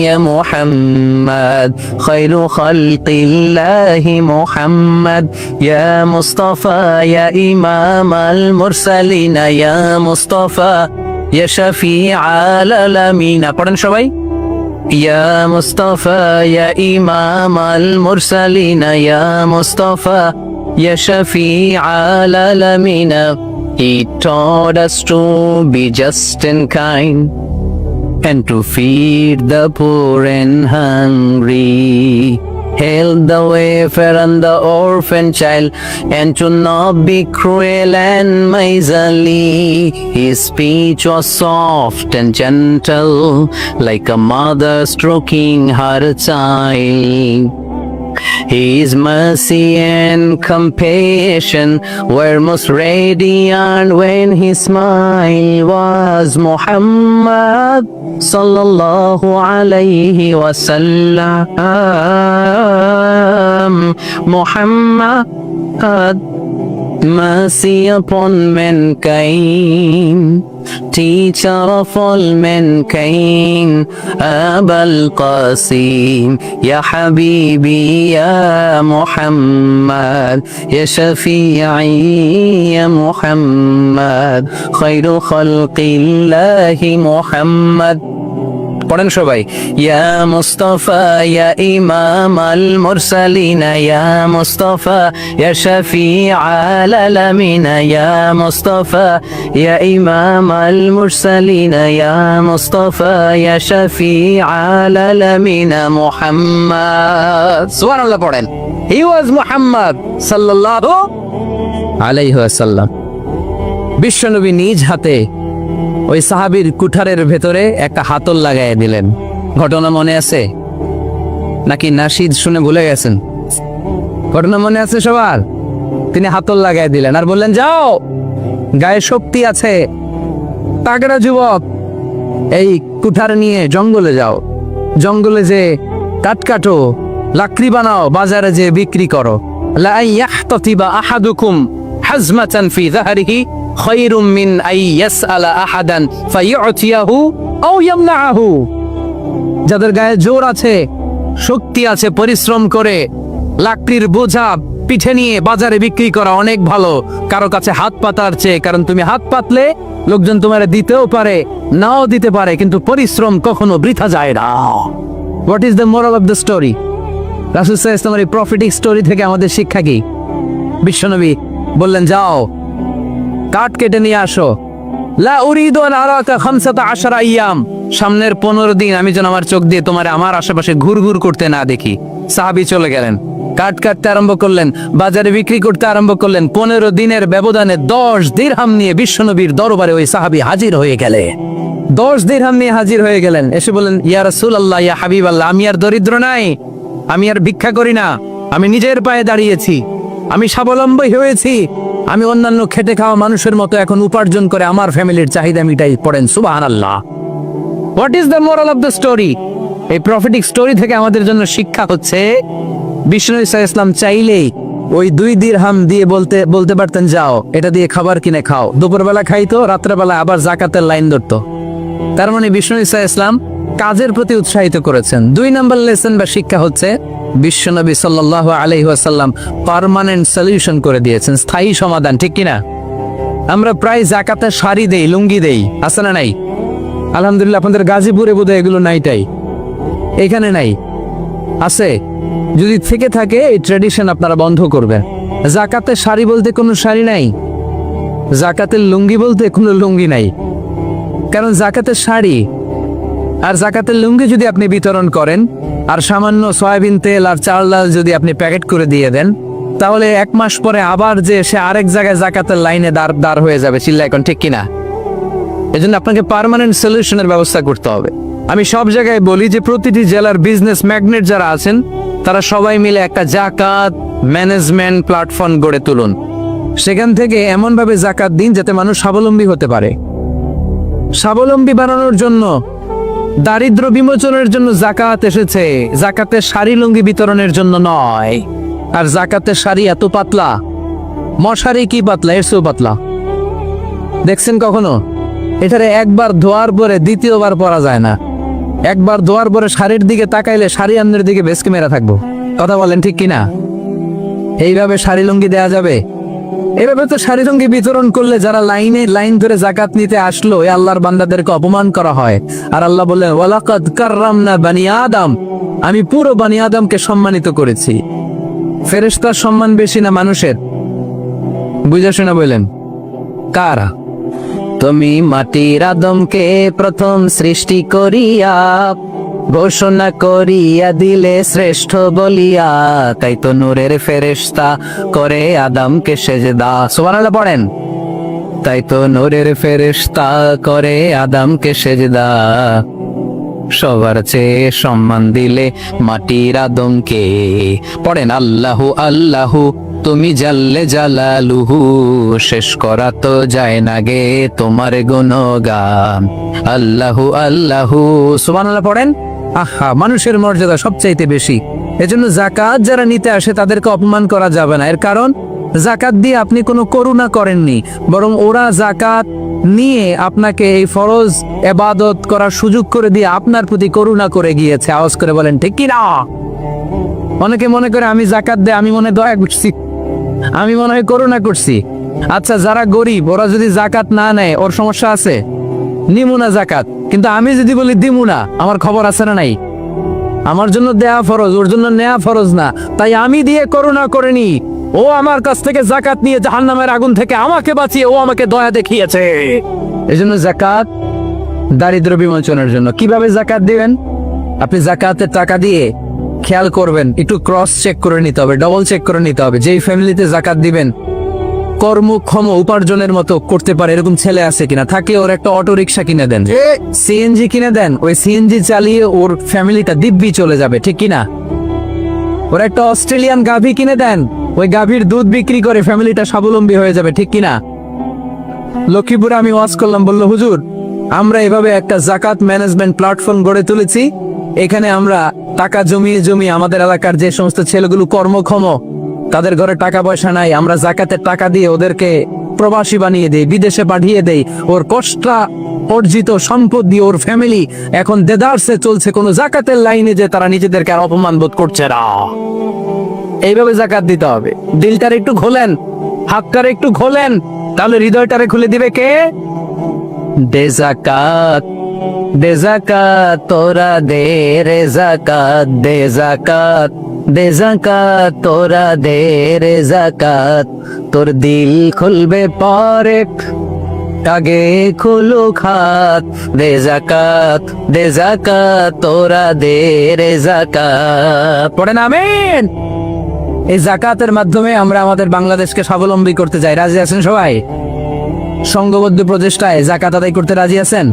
Ya Muhammad, Khairu Khalqillahi Muhammad, Ya Mustafa, Ya Imam al-Mursalin, Ya Mustafa, Ya Shafi'i al-Alamin. পড়েন সবাই। Ya Mustafa, Ya Imam al-Mursalin, Ya Mustafa, Ya Shafi' al-Alamin. He taught us to be just and kind and to feed the poor and hungry, held the wafer and the orphan child, and to not be cruel and miserly. His speech was soft and gentle, like a mother stroking her child. His mercy and compassion were most radiant when his smile was Muhammad sallallahu alayhi wasallam. Muhammad, mercy upon mankind, teacher of all mankind, Abul Qasim, Ya Habibi, Ya Muhammad, Ya Shafi'i, Ya Muhammad, Khairu Khalqillahi Muhammad. পড়েন সবাই। Ya Mustafa, Ya Imam al-Mursalin, Ya Mustafa, Ya Shafi' al-Alamin, Ya Mustafa, Ya Imam al-Mursalin, Ya Mustafa, Ya Shafi' al-Alamin. Muhammad, সুবহানাল্লাহ পড়েন। He was Muhammad sallallahu alayhi wasallam. বিশ্বনবী নিজ হাতে ওই সাহাবীর কুঠারের ভেতরে একটা হাতল লাগাই দিলেন। ঘটনা মনে আছে নাকি নাশিদ শুনে ভুলে গেছেন? ঘটনা মনে আছে সবার? তিনি হাতল লাগাই দিলেন আর বললেন, যাও, গায়ে শক্তি আছে, তাগড়া যুবক, এই কুঠার নিয়ে জঙ্গলে যাও, জঙ্গলে যে কাঠ কাটো, লাকড়ি বানাও, বাজারে যে বিক্রি করো। লা ইয়াহতাতিবা আহাদুকুম হাজমাতান ফি যাহরিহি খায়রুম মিন আই ইয়াসআলা আহাদান ফায়ু'তিয়াহু আও ইয়ামনাহু। যাদের গায়ে জোর আছে, শক্তি আছে, পরিশ্রম করে লাকড়ির বোঝা পিঠে নিয়ে বাজারে বিক্রি করা অনেক ভালো কারো কাছে হাত পাতার চেয়ে। কারণ তুমি হাত পাতলে লোকজন তোমারে দিতেও পারে, নাও দিতে পারে, কিন্তু পরিশ্রম কখনো বৃথা যায় না। What is the moral of the story? রাসূল সাল্লাল্লাহু আলাইহি ওয়াসাল্লামের এই প্রফেটিক স্টোরি থেকে আমাদের শিক্ষা কি? বিশ্বনবী বললেন, যাও, কাঠ কেটে নিয়ে আসো। লা উরিদু আন আরাকা 15 আইয়াম, সামনের 15 দিন আমি যেন আমার চোখ দিয়ে তোমার আমার আশেপাশে ঘুরঘুর করতে না দেখি। সাহাবী চলে গেলেন, কাঠ কাটতে আরম্ভ করলেন, বাজারে বিক্রি করতে আরম্ভ করলেন। 15 দিনের ব্যবধানে 10 দিরহাম নিয়ে বিশ্বনবীর দরবারে ওই সাহাবী হাজির হয়ে গেলেন। 10 দিরহাম নিয়ে হাজির হয়ে গেলেন। এসে বললেন, ইয়া রাসূলুল্লাহ, ইয়া হাবিবাল্লাহ, আমি আর দরিদ্র নাই, আমি আর ভিক্ষা করি না, আমি নিজের পায়ে দাঁড়িয়েছি, আমি স্বাবলম্বী হয়েছি, আমি অন্যান্য খেটে খাওয়া মানুষের মতো এখন উপার্জন করে আমার ফ্যামিলির চাহিদা মিটাই। পড়েন সুবহানাল্লাহ। What is the moral of the story? এই প্রফেটিক স্টোরি থেকে আমাদের জন্য শিক্ষা হচ্ছে, বিষ্ণু ইসা ইসলাম চাইলেই ওই 2 দিরহাম দিয়ে বলতে পারতেন, যাও, এটা দিয়ে খাবার কিনে খাও। দুপুরবেলা খাইতো, রাত্রেবেলা আবার জাকাতের লাইন ধরতো। তার মানে বিষ্ণু ইসা ইসলাম কাজের প্রতি উৎসাহিত করেছেন। 2 নম্বর লেসন বা শিক্ষা হচ্ছে, বিশ্বনবী সাল্লাল্লাহু আলাইহি ওয়াসাল্লাম পার্মানেন্ট সলিউশন করে দিয়েছেন, স্থায়ী সমাধান, ঠিক কিনা? আমরা প্রায় জাকাতের শাড়ি দেই, লুঙ্গি দেই, আছে না নাই? আলহামদুলিল্লাহ আপনাদের গাজীপুরে বোধহয় এগুলো নাইটাই, এখানে নাই, আছে? যদি থেকে থাকে এই ট্রেডিশন আপনারা বন্ধ করবেন। জাকাতের শাড়ি বলতে কোনো শাড়ি নাই, জাকাতের লুঙ্গি বলতে কোনো লুঙ্গি নাই। কারণ জাকাতের শাড়ি আর জাকাতের লুঙ্গি যদি আপনি বিতরণ করেন আর সামান্য সয়াবিন তেল আর চাল ডাল যদি আপনি প্যাকেট করে দিয়ে দেন, তাহলে 1 মাস পরে আবার যে সে আরেক জায়গায় জাকাতের লাইনে দাঁড় হয়ে যাবে। চিল্লা এখন ঠিক কিনা? এজন্য আপনাকে পার্মানেন্ট সলিউশনের ব্যবস্থা করতে হবে। আমি সব জায়গায় বলি যে প্রতিটি জেলার বিজনেস ম্যাগনেট যারা আছেন তারা সবাই মিলে একটা জাকাত ম্যানেজমেন্ট প্ল্যাটফর্ম গড়ে তুলুন। সেখান থেকে এমনভাবে জাকাত দিন যাতে মানুষ স্বাবলম্বী হতে পারে। স্বাবলম্বী বানানোর জন্য, দারিদ্র বিমোচনের জন্য জাকাত এসেছে, জাকাতের শাড়ি লুঙ্গি বিতরণের জন্য নয়। আর জাকাতের শাড়ি এত পাতলা, মশারি কি পাতলা, এর চেয়েও পাতলা। দেখছেন কখনো? এটারে একবার ধোয়ার পরে দ্বিতীয়বার পরা যায় না। একবার ধোয়ার পরে শাড়ির দিকে তাকাইলে শাড়ি আমনের দিকে বেসকে মেরা থাকবো। কথা বলেন ঠিক কিনা? এইভাবে শাড়ি লুঙ্গি দেয়া যাবে? এভাবে তো শাড়ি লুঙ্গি বিতরণ করলে যারা লাইন ধরে জাকাত নিতে আসলো এই আল্লাহর বান্দাদেরকে অপমান করা হয়। আর আল্লাহ বললেন ওয়ালাকাদ কাররামনা বানি আদম, আমি পুরো বানি আদমকে সম্মানিত করেছি। ফেরেশতার সম্মান বেশি না মানুষের? বুঝা শোনা বললেন কারা? তুমি মাটির আদমকে প্রথম সৃষ্টি করিয়া ঘোষণা করিয়া দিলে শ্রেষ্ঠ বলিয়া, তাই তো নূরের ফেরেশতা করে আদমকে সেজদা। সুবহানাল্লাহ পড়েন। তাই তো নূরের ফেরেশতা করে আদমকে সেজদা, সবার চেয়ে সম্মান দিলে মাটির আদমকে। পড়েন আল্লাহু আল্লাহু তুমি জাল্লে জালালুহু, শেষ করা তো যায় না গে তোমার গুণগান। আল্লাহু আল্লাহু, সুবহানাল্লাহ পড়েন। আহা, মানুষের মর্যাদা সবচাইতে বেশি। এজন্য জাকাত যারা নিতে আসে তাদেরকে অপমান করা যাবে না। এর কারণ জাকাত দিয়ে আপনি কোনো করুণা করেননি, বরং ওরা জাকাত নিয়ে আপনাকে এই ফরজ ইবাদত করার সুযোগ করে দিয়ে আপনার প্রতি করুণা করে গিয়েছে। আওয়াজ করে বলেন ঠিক কি না? অনেকে মনে করে আমি জাকাত দেয় আমি মনে দয়া করছি, আমি মনে হয় করুণা করছি। আচ্ছা, যারা গরিব ওরা যদি জাকাত না নেয় ওর সমস্যা আছে? নিমু না জাকাত, কিন্তু আমি যদি বলি দিমু না, আমার খবর আছে না নাই? আমার জন্য দেয়া ফরজ, ওর জন্য নেয়া ফরজ না। তাই আমি দিয়ে করুণা করিনি, ও আমার কাছ থেকে জাকাত নিয়ে জাহান্নামের আগুন থেকে আমাকে বাঁচিয়ে ও আমাকে দয়া দেখিয়েছে। এজন্য জাকাত দারিদ্র বিমোচনের জন্য। কিভাবে জাকাত দিবেন? আপনি জাকাতের টাকা দিয়ে খেয়াল করবেন, একটু ক্রস চেক করে নিতে হবে, ডবল চেক করে নিতে হবে। যেই ফ্যামিলিতে জাকাত দিবেন কর্মক্ষম উপার্জনের মতো করতে পারে এরকম ছেলে আছে কিনা, থাকে ওর একটা অটো রিক্সা কিনে দেন, সিএনজি কিনে দেন, ওই সিএনজি চালিয়ে ওর ফ্যামিলিটা দিব্যি চলে যাবে, ঠিক কিনা? ওর একটা অস্ট্রেলিয়ান গাভী কিনে দেন, ওই গাভীর দুধ বিক্রি করে ফ্যামিলিটা স্বাবলম্বী হয়ে যাবে, ঠিক কিনা? লক্ষ্মীপুরে আমি ওয়াজ করলাম, বললো হুজুর আমরা এভাবে একটা জাকাত ম্যানেজমেন্ট প্ল্যাটফর্ম গড়ে তুলেছি। এখানে আমরা টাকা জমিয়ে আমাদের এলাকার যে সমস্ত ছেলেগুলো কর্মক্ষম, তাদের ঘরে টাকা পয়সা নাই, আমরা জাকাতের টাকা দিয়ে ওদেরকে প্রবাসী বানিয়ে দেই, বিদেশে পাঠিয়ে দেই। ওর কষ্ট অর্জিত সম্পদ দিয়ে ওর ফ্যামিলি এখন দেদারসে চলছে, কোনো জাকাতের লাইনে যে তারা নিজেদেরকে আর অপমান বোধ করছে না। এইভাবে জাকাত দিতে হবে। দিলটার একটু খোলেন, হাতটার একটু খোলেন, তাহলে হৃদয়টারে খুলে দিবে কে? দে জাকাত, দে জাকাত তোরা দে রে জাকাত, দে জাকাত, দে জাকাত তোরা দে রে জাকাত, তোর দিল খুলবে পরে আগে খুলু খাত, দে জাকাত, দে জাকাত তোরা দে রে জাকাত। পড়েন আমিন। এই জাকাতের মাধ্যমে আমরা আমাদের বাংলাদেশকে স্বাবলম্বী করতে চাই। রাজি আছেন সবাই? সংঘবদ্ধ প্রচেষ্টায় জাকাত আদায় করতে রাজি আছেন?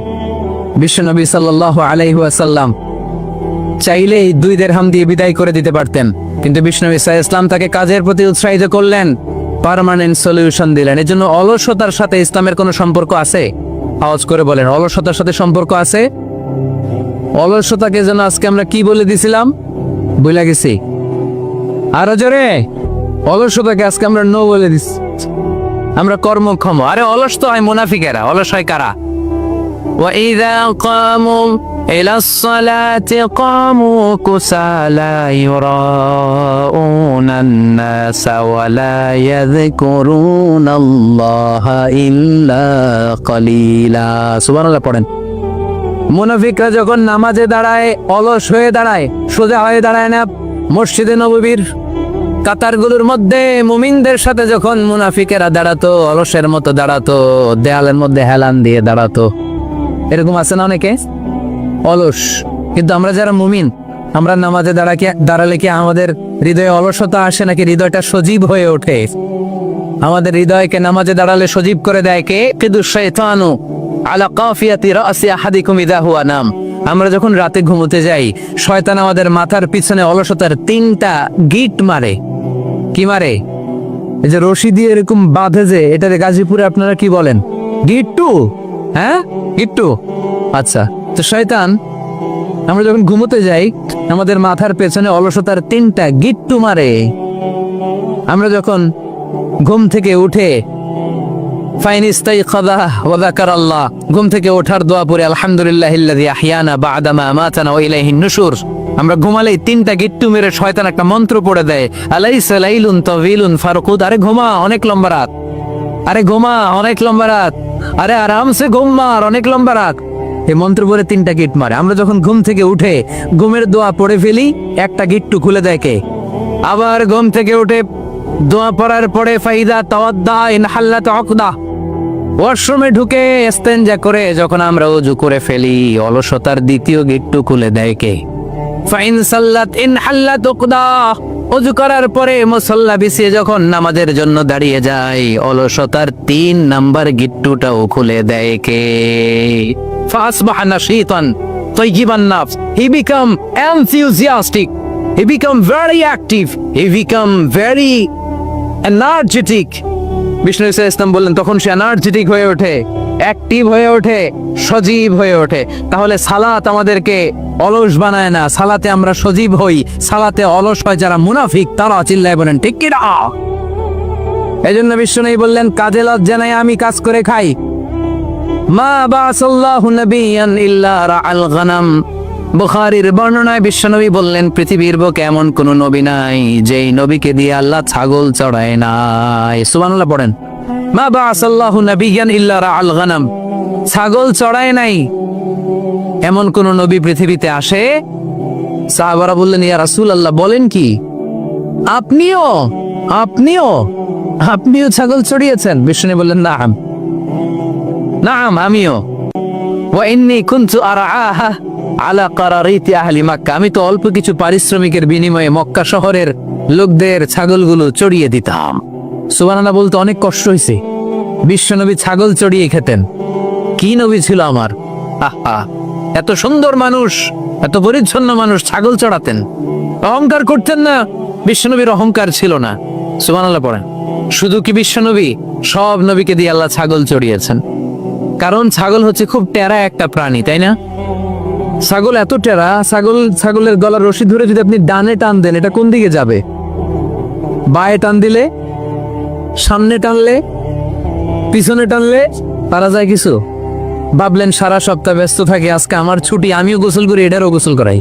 বিশ্বনবী সাল্লাল্লাহু আলাইহি ওয়াসাল্লাম চাইলেই 2 দিরহাম দিয়ে বিদায় করে দিতে পারতেন, কিন্তু বিশ্বনবী সাল্লাল্লাহু আলাইহি ওয়াসাল্লাম তাকে কাজের প্রতি উৎসাহিত করলেন, পার্মানেন্ট সলিউশন দিলেন। এজন্য অলসতার সাথে ইসলামের কোনো সম্পর্ক আছে? আওয়াজ করে বলেন, অলসতার সাথে সম্পর্ক আছে? অলসতাকে যেন আজকে আমরা কি বলে দিছিলাম ভুলে গেছি। আরো জোরে, অলসতাকে আজকে আমরা নো বলে দিচ্ছি। আমরা কর্মক্ষম। আরে অলস তো হয় মুনাফিকেরা, অলস হয় কারা? وإذا قاموا إلى الصلاة قاموا كسالى يراءون الناس ولا يذكرون الله إلا قليلا সুবহানাল্লাহ পড়েন। মুনাফিকরা যখন নামাজে দাঁড়ায় অলস হয়ে দাঁড়ায়, সোজা হয়ে দাঁড়ায় না। মসজিদে নববীর কাতারগুলোর মধ্যে মুমিনদের সাথে যখন মুনাফিকেরা দাঁড়াতো, অলসের মতো দাঁড়াতো, দেয়ালের মধ্যে হেলান দিয়ে দাঁড়াতো। এরকম আছে না অনেকে অলস। কিন্তু আমরা যারা মুমিন, আমরা নামাজে দাঁড়ালে কি আমাদের হৃদয়ে অলসতা আসে নাকি হৃদয়টা সজীব হয়ে ওঠে? আমাদের হৃদয়কে নামাজে দাঁড়ালে সজীব করে দেয় কে? কিদুশ শাইতানু আলা কাফিয়াতি রাসি আহাদিকুম ইযা হুয়া নাম। আমরা যখন রাতে ঘুমোতে যাই, শয়তান আমাদের মাথার পিছনে অলসতার 3টা গিট মারে। কি মারে? এই যে রশি দিয়ে এরকম বাঁধে, যে এটারে গাজীপুরে আপনারা কি বলেন? গিট্টু। হ্যাঁ, গিট্টু। আচ্ছা, তো শয়তান আমরা যখন ঘুমোতে যাই, আমাদের মাথার পেছনে অলসতার 3টা গিট্টু মারে। আমরা যখন ঘুম থেকে উঠে ঘুম থেকে ওঠার দোয়া পড়ে আলহামদুলিল্লাহিল্লাযী আহইয়ানা বা'দা মা আমাতানা ওয়া ইলাইহিন নুশুর, আমরা ঘুমালেই 3টা গিট্টু মেরে শয়তান একটা মন্ত্র পড়ে দেয়, আলাইসা লাইলুন তাওয়িলুন ফারকুদ। আরে ঘুমা, অনেক লম্বা রাত। আরে ঘুমা, অনেক লম্বা রাত। আরে আরামসে ঘুম মার, অনেক লম্বা রাত। এই মন্ত্র পড়ে 3টা গিট মারে। আমরা যখন ঘুম থেকে উঠে ঘুমের দোয়া পড়ে ফেলি, একটা গিট্টু খুলে দেয় কে? আবার ঘুম থেকে উঠে দোয়া পড়ার পরে ফাইদা তাওয়াদ্দা ইনহাল্লাত উকদা, ওয়াশরুমে ঢুকে ইস্তেনজা করে যখন আমরা ওযু করে ফেলি, অলসতার 2য় গিট্টু খুলে দেয় কে? ফাইন সাল্লাত ইনহাল্লাত উকদা, ওযু করার পরে মুসাল্লা বিছিয়ে যখন নামাজের জন্য দাঁড়িয়ে যায়, অলসতার 3 নাম্বার গিট্টুটাও খুলে দেয় কে? ফাসবাহা নাশীতান তাইয়িবান নাফস, he become enthusiastic, he become very active, he become very energetic। Vishnu ইসলাম বললেন তখন সে এনার্জেটিক হয়ে ওঠে, অ্যাক্টিভ হয়ে ওঠে, সজীব হয়ে ওঠে। তাহলে সালাত আমাদেরকে অলস বানায় না, সালাতে আমরা সজীব হই। সালাতে অলস হয় যারা মুনাফিক, তারা। চিল্লায় বলেন ঠিক কি না? এজন্য বিষ্ণু বললেন কাজে লজ্জা নাই, আমি কাজ করে খাই। মা বাসাল্লাহু নাবিয়ান ইল্লা রাআল গানাম। বুখারীর বর্ণনায় বিশ্বনবী বললেন পৃথিবীর বুকে এমন কোন নবী নাই যেই নবীকে দিয়ে আল্লাহ ছাগল চড়ায় নাই। সুবহানাল্লাহ পড়েন। মা বাসাল্লাহু নাবিয়ান ইল্লা রাআল গানাম, ছাগল চড়ায় নাই এমন কোন নবী পৃথিবীতে আসে? সাহাবারা বললেন ইয়া রাসূলুল্লাহ, বলেন কি? আপনিও আপনিও আপনিও ছাগল চড়িয়েছেন? বিষ্ণু বললেন নাম নাম, আমিও। ওয়া ইন্নী কুনতু আরআহা আলা কারারিতি আহলি মক্কা, আমি তো অল্প কিছু পারিশ্রমিকের বিনিময়ে মক্কা শহরের লোকদের ছাগলগুলো চড়িয়ে দিতাম। সুবহানাল্লাহ বলতে অনেক কষ্ট হয়েছে। বিশ্বনবী ছাগল চড়িয়ে খেতেন। কি নবী ছিল আমার! আহা, এত সুন্দর মানুষ, এত পরিচ্ছন্ন মানুষ, ছাগল চড়াতেন। অহংকার করতেন না, বিশ্বনবীর অহংকার ছিল না। সুবহানাল্লাহ পড়েন। শুধু কি বিশ্বনবী, সব নবীকে দিয়ে আল্লাহ ছাগল চড়িয়েছেন। কারণ ছাগল হচ্ছে খুব টেরা একটা প্রাণী, তাই না? ছাগল এত টেরা, ছাগলের গলার রশি ধরে যদি আপনি ডানে টান দেন, এটা কোন দিকে যাবে? বায়ে টান দিলে, সামনে টানলে, পিছনে টানলে পারা যায় কিছু? ভাবলেন সারা সপ্তাহ ব্যস্ত থাকে, আজকে আমার ছুটি, আমিও গোসল করি, এটারও গোসল করাই।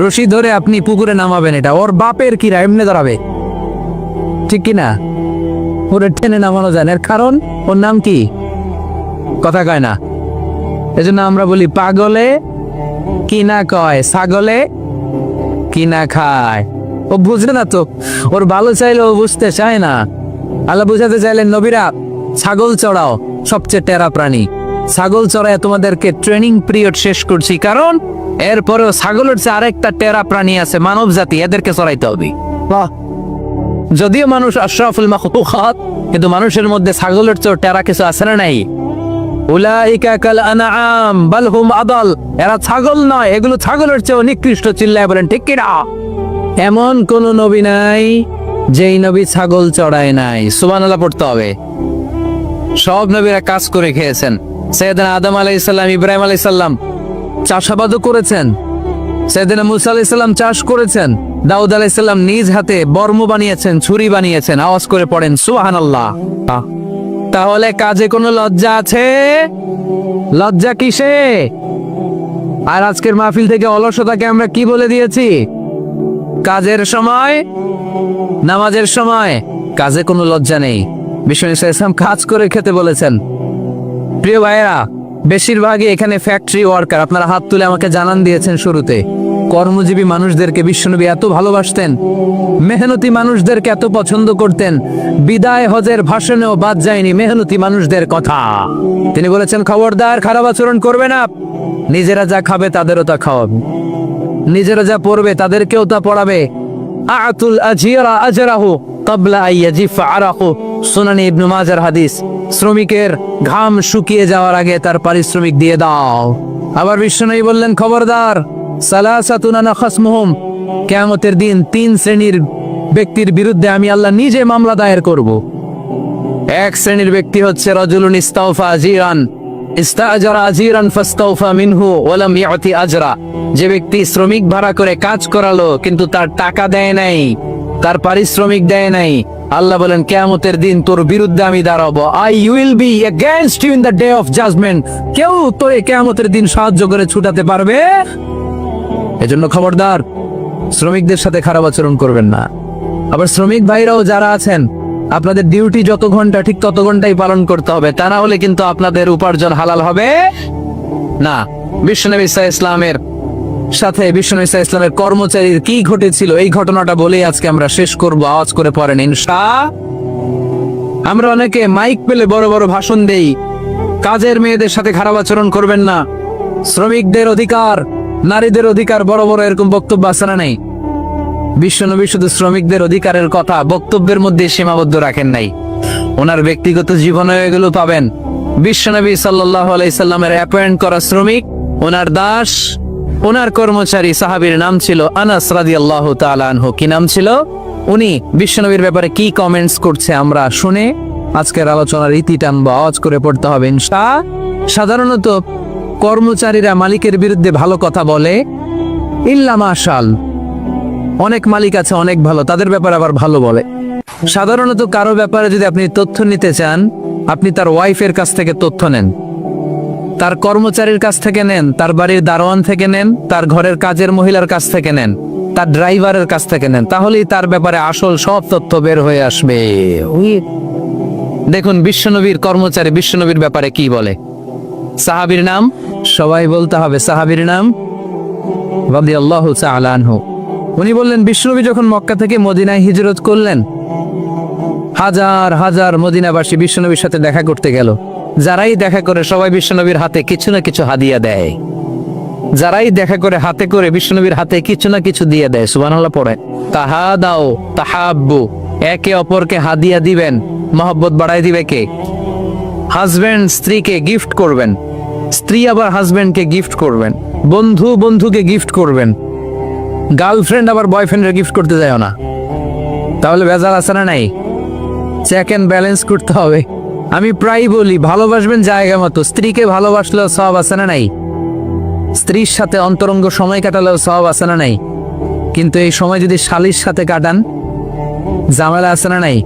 রশি ধরে আপনি পুকুরে নামাবেন, এটা ওর বাপের কিরা এমনি দাঁড়াবে, ঠিক কিনা? ওরে টেনে নামানো যায় না। এর কারণ ওর নাম কি? কথা কয় না। এজন্য আমরা বলি পাগলে কি না কয়, ছাগলে কি না খায়। ও বুঝে না তো, ওর ভালো চাইলে ও বুঝতে চায় না। আল্লাহ বুঝাতে চাইলেন নবীরা ছাগল চড়াও, সবচেয়ে টেরা প্রাণী। ছাগল চড়ায় তোমাদেরকে ট্রেনিং পিরিয়ড শেষ করছি, কারণ এরপরেও ছাগলের চেয়ে আরেকটা টেরা প্রাণী আছে, মানব জাতি, এদেরকে চড়াইতে হবে। যদিও মানুষ আশরাফুল মাখলুকাত, কিন্তু মানুষের মধ্যে ছাগলের চেয়ে টেরা কিছু আছে না নাই? উলাইকা কাল আনআম বাল হুম আদাল, এরা ছাগল নয়, এগুলো ছাগলের চেয়ে নিকৃষ্ট। চিল্লায় বলেন ঠিক কি না? এমন কোন নবী নাই যেই নবী ছাগল চড়ায় নাই। সুবহানাল্লাহ পড়তে হবে। সব নবীরা কাজ করে খেয়েছেন। সাইয়েদনা আদম আলাইহিস সালাম, ইব্রাহিম আলাইহিস সালাম চাষাবাদও করেছেন। সাইয়েদনা মুসা আলাইহিস সালাম চাষ করেছেন। দাউদ আলাইহিস সালাম নিজ হাতে বর্ম বানিয়েছেন, ছুরি বানিয়েছেন। আওয়াজ করে পড়েন সুবহানাল্লাহ। তাহলে কাজে কোনো লজ্জা আছে? লজ্জা কিসে? আর আজকের মাহফিল থেকে অলসতাকে আমরা কি বলে দিয়েছি? কাজের সময়, নামাজের সময় কাজে কোনো লজ্জা নেই। বিশ্বনবী সাল্লাল্লাহু আলাইহি ওয়াসাল্লাম কাজ করে খেতে বলেছেন। প্রিয় ভাইয়েরা, বেশিরভাগই এখানে ফ্যাক্টরি ওয়ার্কার। আপনারা হাত তুলে আমাকে জানান দিয়েছেন শুরুতে। কর্মজীবী মানুষদেরকে বিশ্বনবী এত ভালোবাসতেন, মেহনতি মানুষদেরকে এত পছন্দ করতেন। বিদায় হজের ভাষণেও বাদ যায়নি মেহনতি মানুষদের কথা। তিনি বলেছেন, খবরদার খারাপ আচরণ করবে না। নিজেরা যা খাবে তাদেরও তা খাওয়াবে, নিজেরা যা পড়বে তাদেরকেও তা পড়াবে। আতুল আজিরা আজরাহু ক্বাবলা আইয়াজিফা আরাকু, সুনানি ইবনে মাজার হাদিস। শ্রমিকের ঘাম শুকিয়ে যাওয়ার আগে তার পারিশ্রমিক দিয়ে দাও। আবার বিশ্বনবী বললেন, খবরদার, সালাসাতুন আনা খাসমুহুম, কিয়ামতের দিন 3 শ্রেণীর ব্যক্তির বিরুদ্ধে আমি আল্লাহ নিজে মামলা দায়ের করব। এক শ্রেণীর ব্যক্তি হচ্ছে রাজুলুন ইস্তাওফা আজিরান ইস্তাআজারা আজিরান ফাস্তাওফা মিনহু ওয়া লাম ইয়াতি আজরা, যে ব্যক্তি শ্রমিক ভাড়া করে কাজ করালো কিন্তু তার টাকা দেয় নাই, তার পারিশ্রমিক দেয় নাই। আল্লাহ বলেন, কিয়ামতের দিন তোর বিরুদ্ধে আমি দাঁড়াবো। I will be against you in the day of judgement. কেউ তোরে কিয়ামতের দিন সাহায্য করে ছুটাতে পারবে? এজন্য খবরদার, শ্রমিকদের সাথে খারাপ আচরণ করবেন না। আবার শ্রমিক ভাইরাও যারা আছেন, আপনাদের ডিউটি যত ঘন্টা ঠিক তত ঘন্টাই পালন করতে হবে, তা না হলে কিন্তু আপনাদের উপার্জন হালাল হবে না। বিশ্বনবী সাল্লাল্লাহু আলাইহি ওয়াসাল্লামের সাথে বিশ্বনবী সাল্লাল্লাহু আলাইহি ওয়াসাল্লামের কর্মচারীর কি ঘটেছিল, এই ঘটনাটা বলেই আজকে আমরা শেষ করব। আওয়াজ করে পড়েন ইনশাআল্লাহ। আমরা অনেকে মাইক পেলে বড় বড় ভাষণ দেই, কাজের মেয়েদের সাথে খারাপ আচরণ করবেন না, শ্রমিকদের অধিকার, নারীদের অধিকার, বড় বড় এরকম বক্তব্য আছে না নাই? বিশ্বনবী শুধু শ্রমিকদের অধিকারের কথা বক্তব্যের মধ্যে সীমাবদ্ধ রাখেন নাই, ওনার ব্যক্তিগত জীবনে এগুলো পাবেন। বিশ্বনবী সাল্লাল্লাহু আলাইহি সাল্লামের অ্যাপয়েন্ট করা শ্রমিক, ওনার দাস, ওনার কর্মচারী সাহাবীর নাম ছিল আনাস রাদিয়াল্লাহু তাআলা আনহু। কি নাম ছিল? উনি বিশ্বনবীর ব্যাপারে কি কমেন্টস করছে আমরা শুনে আজকের আলোচনার ইতি টানবো। আওয়াজ করে পড়তে হবে ইনশাআল্লাহ। সাধারণত কর্মচারীরা মালিকের বিরুদ্ধে ভালো কথা বলে, ইল্লা মাশাল। অনেক মালিক আছে অনেক ভালো, তাদের ব্যাপারে আবার ভালো বলে। সাধারণত কারো ব্যাপারে যদি আপনি তথ্য নিতে চান, আপনি তার ওয়াইফের কাছ থেকে তথ্য নেন, তার কর্মচারীর কাছ থেকে নেন, তার বাড়ির দারোয়ান থেকে নেন, তার ঘরের কাজের মহিলার কাছ থেকে নেন, তার ড্রাইভারের কাছ থেকে নেন, তাহলেই তার ব্যাপারে আসল সব তথ্য বের হয়ে আসবে। দেখুন বিশ্বনবীর কর্মচারী বিশ্বনবীর ব্যাপারে কি বলে। সাহাবীর নাম সবাই বলতে হবে, সাহাবীর নাম রাদিয়াল্লাহু তাআলা আনহু। উনি বললেন, বিশ্বনবী যখন মক্কা থেকে মদিনায় হিজরত করলেন, হাজার হাজার মদিনাবাসী বিশ্বনবীর সাথে দেখা করতে গেল। যারাই দেখা করে সবাই বিশ্বনবীর হাতে কিছু না কিছু হাদিয়া দেয়। যারাই দেখা করে হাতে করে বিশ্বনবীর হাতে কিছু না কিছু দিয়ে দেয়। সুবহানাল্লাহ পড়ে। তাহাদাও তাহাব্বু, একে অপরকে হাদিয়া দিবেন, মহব্বত বাড়ায় দিবে কে? হাজবেন্ড স্ত্রীকে গিফট করবেন, স্ত্রী আবার হাজবেন্ডকে গিফট করবেন, বন্ধু বন্ধুকে গিফট করবেন, গার্লফ্রেন্ড আবার বয়ফ্রেন্ডের গিফট করতে যায় না। তাহলে ভেজাল আছে না নাই? চেক এন্ড ব্যালেন্স করতে হবে। আমি প্রায় বলি, ভালোবাসবেন জায়গা মতো। স্ত্রীকে ভালোবাসলেও সওয়াব আছে না নাই? স্ত্রীর সাথে অন্তরঙ্গ সময় কাটালেও সওয়াব আছে না নাই? কিন্তু এই সময় যদি শালীর সাথে কাটান, ঝামেলা আছে না নাই?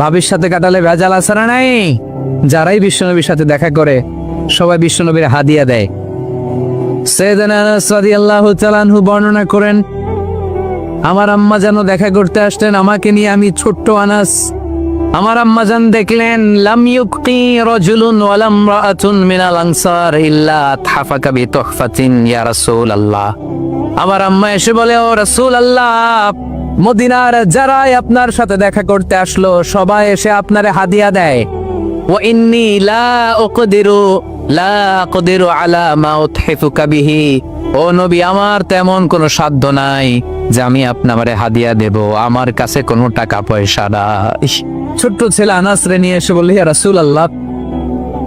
ভাবির সাথে কাটালে ভেজাল আছে না নাই? যারাই বিশ্বনবীর সাথে দেখা করে সবাই বিশ্বনবীর হাদিয়া দেয়। সাইয়েদনা আনাস রাদিয়াল্লাহু তাআলা আনহু বর্ণনা করেন, আমার আম্মা যেন দেখা করতে আসলেন আমাকে নিয়ে, আমি ছোট্ট আনাস। আমার আম্মা জান দেখলেন, লাম ইউকি রাজুলুন ওয়ালা ইমরাআতুন মিনাল আনসার ইল্লা তাহাফাকা বিতুহফাতিন ইয়া রাসূলুল্লাহ। আমার আম্মা এসে বলে, ও রাসূলুল্লাহ, মদিনার যারাই আপনার সাথে দেখা করতে আসলো সবাই এসে আপনারে হাদিয়া দেয়। ওয়া ইন্নী লা আকদিরু আলা মা উতহিফুকা বিহি। ও নবী, আমার তেমন কোনো সাধ্য নাই যে আমি আপনারে হাদিয়া দেব, আমার কাছে কোনো টাকা পয়সা নাই। ছোট্ট ছেলে আনাস রে নিয়ে এসে বলল, ইয়া রাসূলুল্লাহ,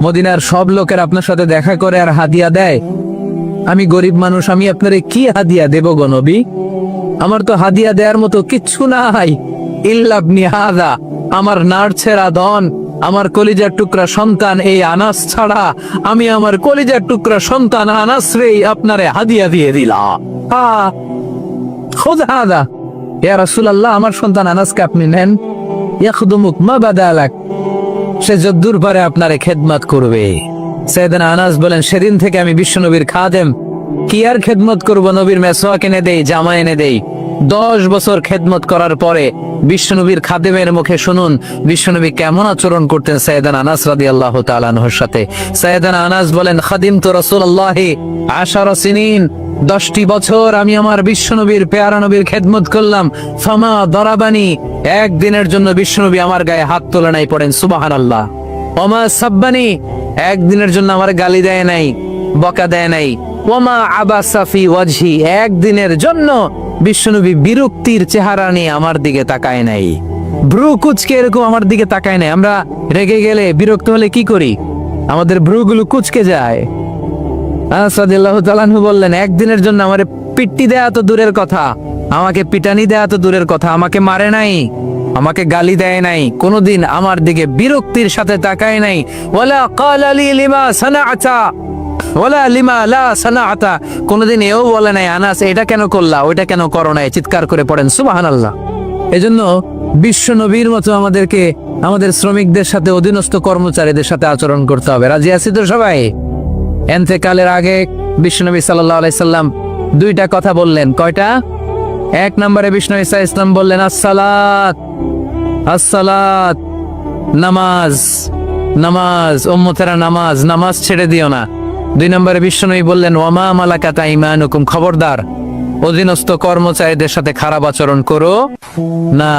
মদিনার সব লোকের আপনার সাথে দেখা করে আর হাদিয়া দেয়, আমি গরিব মানুষ, আমি আপনারে কি হাদিয়া দেব গো নবী? আমার তো হাদিয়া দেওয়ার মতো কিচ্ছু নাই। ইল্লা ইবনি হাযা, আমার নাড়ছেরা ধন, আমার কলিজার টুকরা সন্তান এই আনাস ছাড়া আমি আমার কলিজার টুকরা সন্তান আনাস রে আপনারে হাদিয়া দিয়ে দিলাম। খুদ হাদা ইয়া রাসূলুল্লাহ, আমার সন্তান আনাসকে আপনি নেন। ইয়াখদুমুক মা বাদালাক, সে যদ্দুর পারে আপনারে খেদমত করবে। সাইয়েদনা আনাস বলেন, সেদিন থেকে আমি বিশ্বনবীর খাদেম, কি আর খেদমত করব, নবীর মেসওয়াক এনে দেই, জামা এনে দেই। 10 বছর খেদমত করার পরে বিশ্বনবীর খাদেমের মুখে শুনুন বিশ্বনবী কেমন আচরণ করতেন সাইয়েদনা আনাস রাদিয়াল্লাহু তাআলা আনহুর সাথে। সাইয়েদনা আনাস বলেন, খাদিমতু রাসূলুল্লাহি 10 সিনিন, 10টি বছর আমি আমার বিশ্বনবীর পেয়ারা নবীর খেদমত করলাম। ফামা দরাবানি, একদিনের জন্য বিশ্বনবী আমার গায়ে হাত তোলে নাই, পড়েন সুবহানাল্লাহ। ওমা সাব্বানি, একদিনের জন্য আমার গালি দেয় নাই, বকা দেয় নাই। ওমা আবাসা ফি ওয়াজহি, একদিনের জন্য বিশ্বনবী বিরক্তির চেহারা নিয়ে আমার দিকে তাকায় নাই, ভ্রু কুচকে এরকম আমার দিকে তাকায় নাই। আমরা রেগে গেলে, বিরক্ত হলে কি করি? আমাদের ভ্রুগুলো কুচকে যায়। আনাস রাদিয়াল্লাহু তাআলা আনহু বললেন, একদিনের জন্য আমারে পিট্টি দেয়া তো দূরের কথা, আমাকে পিটানি দেয়া তো দূরের কথা, আমাকে মারে নাই, আমাকে গালি দেয় নাই, কোনোদিন আমার দিকে বিরক্তির সাথে তাকায় নাই। ওয়ালা ক্বালা লি লিমা সানাআতা ওয়ালা লিমা লা সানাআতা, কোনোদিন এও বলে নাই আনাস এটা কেন করলা, ওইটা কেন করো নাই, চিৎকার করে পড়েন সুবহানাল্লাহ। এজন্য বিশ্ব নবীর মতো আমাদেরকে আমাদের শ্রমিকদের সাথে, অধীনস্থ কর্মচারীদের সাথে আচরণ করতে হবে। রাজি আছি তো সবাই? এন্তেকালের আগে বিশ্বনবী সাল্লাল্লাহু আলাইহি সাল্লাম 2টা কথা বললেন। কয়টা? 1 নম্বরে বিশ্বনবী সাল্লাল্লাহু আলাইহি সাল্লাম বললেন, আসসালাত, আসসালাত, নামাজ, নামাজ, উম্মতেরা নামাজ, নামাজ ছেড়ে দিও না। 2 নম্বরে বিশ্বনবী বললেন, ওয়ামা মালাকাত আইমানুকুম, খবরদার অধীনস্থ কর্মচারীদের সাথে খারাপ আচরণ করো না।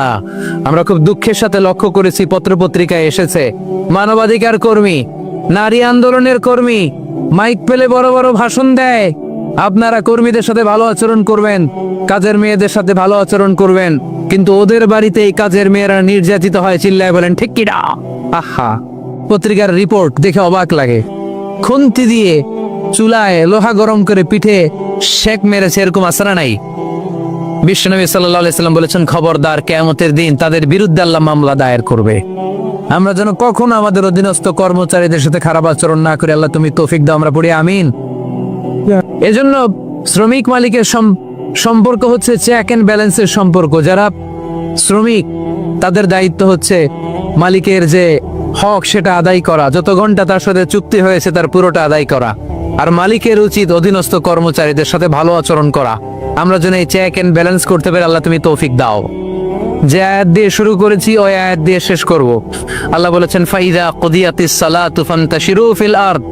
আমরা খুব দুঃখের সাথে লক্ষ্য করেছি, পত্রপত্রিকায় এসেছে, মানবাধিকার কর্মী, নারী আন্দোলনের কর্মী মাইক পেলে বড় বড় ভাষণ দেয়, আপনারা কর্মীদের সাথে ভালো আচরণ করবেন, কাজের মেয়েদের সাথে ভালো আচরণ করবেন, কিন্তু ওদের বাড়িতে এই কাজের মেয়েরা নির্যাতিত হয়, চিল্লায় বলেন ঠিক কিনা? আহা, পত্রিকার রিপোর্ট দেখে অবাক লাগে। খুন্তি দিয়ে চুলায় লোহা গরম করে পিঠে শেক মেরেছে, এরকম আছে না নাই? বিশ্বনবী সাল্লাল্লাহু আলাইহি সাল্লাম বলেছেন, খবরদার কিয়ামতের দিন তাদের বিরুদ্ধে আল্লাহ মামলা দায়ের করবে। আমরা যেন কখনো আমাদের অধীনস্থ কর্মচারীদের সাথে খারাপ আচরণ না করি। আল্লাহ তুমি তৌফিক দাও, আমরা পড়ি আমিন। এজন্য শ্রমিক মালিকের সম্পর্ক হচ্ছে চেক এন্ড ব্যালেন্সের সম্পর্ক। যারা শ্রমিক তাদের দায়িত্ব হচ্ছে মালিকের যে হক সেটা আদায় করা, যত ঘন্টা তার সাথে চুক্তি হয়েছে তার পুরোটা আদায় করা। আর মালিকের উচিত অধীনস্থ কর্মচারীদের সাথে ভালো আচরণ করা। আমরা যেন এই চেক এন্ড ব্যালেন্স করতে পারি, আল্লাহ তুমি তৌফিক দাও। যে আয়াত দিয়ে শুরু করেছি ওই আয়াত দিয়ে শেষ করব। আল্লাহ বলেছেন, ফাইদা কুদিয়াতিস সালাতু ফান্তাশিরু ফিল আরদ,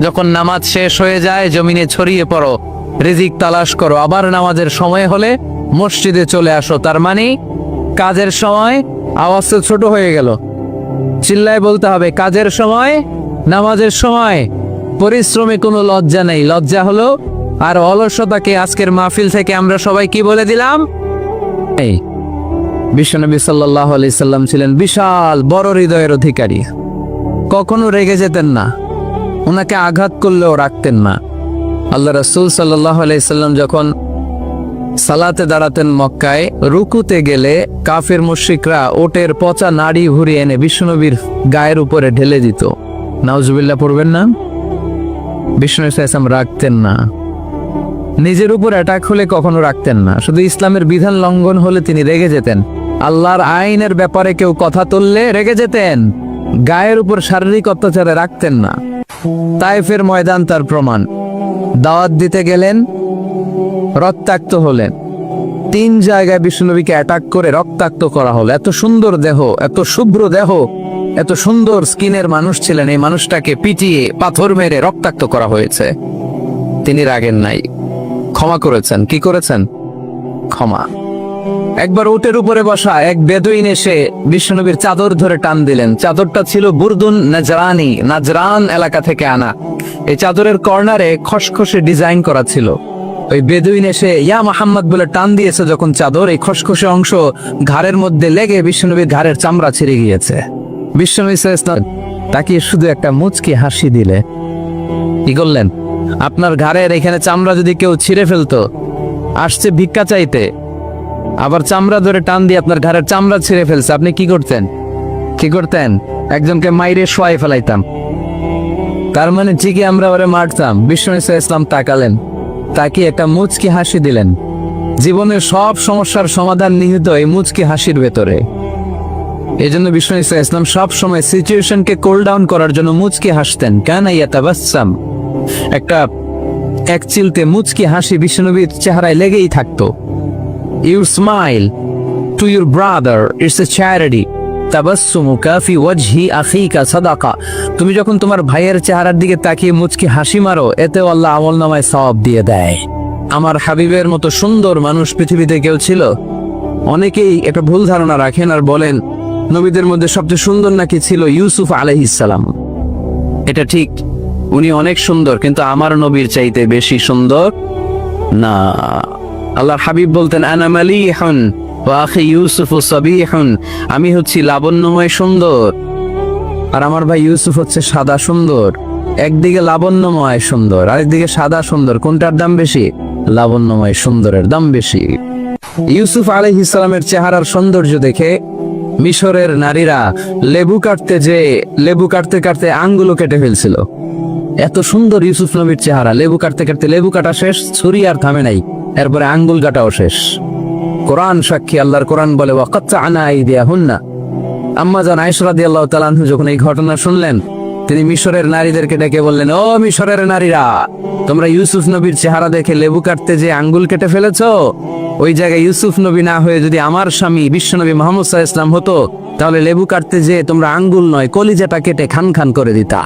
যখন নামাজ শেষ হয়ে যায় জমিনে ছড়িয়ে পড়ো, রিজিক তালাশ করো। আবার নামাজের সময় হলে মসজিদে চলে আসো। তার মানে কাজের সময়, আওয়াজ তো ছোট হয়ে গেল, চিল্লায় বলতে হবে, কাজের সময়, নামাজের সময় পরিশ্রমে কোনো লজ্জা নেই। লজ্জা হলো আর অলসতাকে আজকের মাহফিল থেকে আমরা সবাই কি বলে দিলাম? এই বিশ্বনবী সাল্লাল্লাহু আলাইহি সাল্লাম ছিলেন বিশাল বড় হৃদয়ের অধিকারী, কখনো রেগে যেতেন না, ওনাকে আঘাত করলেও রাখতেন না। আল্লাহ রাসূল সাল্লাল্লাহু আলাইহি সাল্লাম যখন সালাতে দাঁড়াতেন মক্কায়, রুকুতে গেলে কাফের মুশরিকরা ওটের পচা নাড়ি ভুড়ি এনে বিশ্বনবীর গায়ের উপরে ঢেলে দিত। নাউজুবিল্লাহ পড়বেন না? বিশ্বনবী সাল্লাল্লাহু আলাইহি ওয়াসাল্লাম রাখতেন না, নিজের উপর অ্যাটাক হলে কখনো রাখতেন না। শুধু ইসলামের বিধান লঙ্ঘন হলে তিনি রেগে যেতেন। আল্লাহর আইনের ব্যাপারে কেউ কথা তুললে রেগে যেতেন। গায়ের উপর শারীরিক অত্যাচারে রাখতেন না। তায়েফের ময়দান তার প্রমাণ। দাওয়াত দিতে গেলেন, রক্তাক্ত হলেন। 3 জায়গায় বিশ্বনবীকে অ্যাটাক করে রক্তাক্ত করা হলো। এত সুন্দর দেহ, এত শুভ্র দেহ, এত সুন্দর স্কিনের মানুষ ছিলেন, এই মানুষটাকে পিটিয়ে পাথর মেরে রক্তাক্ত করা হয়েছে। তিনি রাগেন নাই, ক্ষমা করেছেন। কি করেছেন? ক্ষমা। একবার উটের উপরে বসা এক বেদুইন এসে বিশ্বনবীর চাদর ধরে টান দিলেন। চাদরটা ছিল বুরদুন নাজরানি, নাজরান এলাকা থেকে আনা। এই চাদরের কর্নারে খসখসে ডিজাইন করা ছিল। ওই বেদুইন এসে ইয়া মুহাম্মদ বলে টান দিয়েছে যখন চাদর, এই খসখসে অংশ ঘাড়ের মধ্যে লেগে বিশ্বনবীর ঘাড়ের চামড়া ছিঁড়ে গিয়েছে। বিশ্বনবী সাল্লাল্লাহু আলাইহি ওয়াসাল্লাম তাকিয়ে শুধু একটা মুচকি হাসি দিলে। কি করলেন? আপনার ঘাড়ের এখানে চামড়া যদি কেউ ছিঁড়ে ফেলতো, আসছে ভিক্ষা চাইতে, আবার চামড়া ধরে টান দিয়ে আপনার ঘাড়ের চামড়া ছিঁড়ে ফেলছে, আপনি কি করতেন? কি করতেন? একজনকে মাইরে শোয়াই ফেলাইতাম। তার মানে ঠিকই আমরা ওরে মারতাম। বিশ্বনবী সাল্লাল্লাহু আলাইহি ওয়াসাল্লাম তাকালেন, তাকিয়ে একটা মুচকি হাসি দিলেন। জীবনের সব সমস্যার সমাধান নিহিত এই মুচকি হাসির ভেতরে। এই জন্য বিষ্ণু ইসলাম সব সময় সিচুয়েশনকে কুল ডাউন করার জন্য মুচকি হাসতেন। কানা ইয়াতাবাসসাম, একটা এক চিলতে মুচকি হাসি বিশ্বনবীর চেহারায় লেগেই থাকতো। You smile to your brother, it's a charity. তাবাসসুমুকা ফি ওয়াজহি আখিকা সাদাকা, তুমি যখন তোমার ভাইয়ের চেহারার দিকে তাকিয়ে মুচকি হাসি মারো, এতেও আল্লাহ আমলনামায় সওয়াব দিয়ে দেয়। আমার হাবিবের মতো সুন্দর মানুষ পৃথিবীতে কেউ ছিল? অনেকেই একটা ভুল ধারণা রাখেন আর বলেন নবীদের মধ্যে সবচেয়ে সুন্দর নাকি ছিল ইউসুফ আলাইহিস সালাম। এটা ঠিক, উনি অনেক সুন্দর, কিন্তু আমার নবীর চাইতে বেশি সুন্দর না। আল্লাহর হাবিব বলতেন আনা মালিহুন ওয়া আখি ইউসুফ সাবিহুন, আমি হচ্ছি লাবণ্যময় সুন্দর আর আমার ভাই ইউসুফ হচ্ছে সাদা সুন্দর। একদিকে লাবণ্যময় সুন্দর, আরেকদিকে সাদা সুন্দর, কোনটার দাম বেশি? লাবণ্যময় সুন্দরের দাম বেশি। ইউসুফ আলাইহিস সালামের চেহারার সৌন্দর্য দেখে মিশরের নারীরা লেবু কাটতে কাটতে আঙ্গুলও কেটে ফেলছিল। এত সুন্দর ইউসুফ নবীর চেহারা, লেবু কাটতে কাটতে লেবু কাটা শেষ, ছুরি আর থামে নাই, এরপরে আঙ্গুল কাটাও শেষ। কোরআন সাক্ষী, আল্লাহর কোরআন বলে ওয়াকাত্তা'না আইদিয়াহুন্না। আম্মা জান আয়েশা রাদিয়াল্লাহু তাআলা আনহা যখন এই ঘটনা শুনলেন, তিনি মিশরের নারীদেরকে ডেকে বললেন, ও মিশরের নারীরা, তোমরা ইউসুফ নবীর চেহারা দেখে লেবু কাটতে যে আঙ্গুল কেটে ফেলেছো, ওই জায়গায় ইউসুফ নবী না হয়ে যদি আমার স্বামী বিশ্বনবী মুহাম্মদ সাল্লাল্লাহু আলাইহি ওয়াসাল্লাম হতো, তাহলে লেবু কাটতে যে তোমরা আঙ্গুল নয় কলিজাটা কেটে খান খান করে দিতা।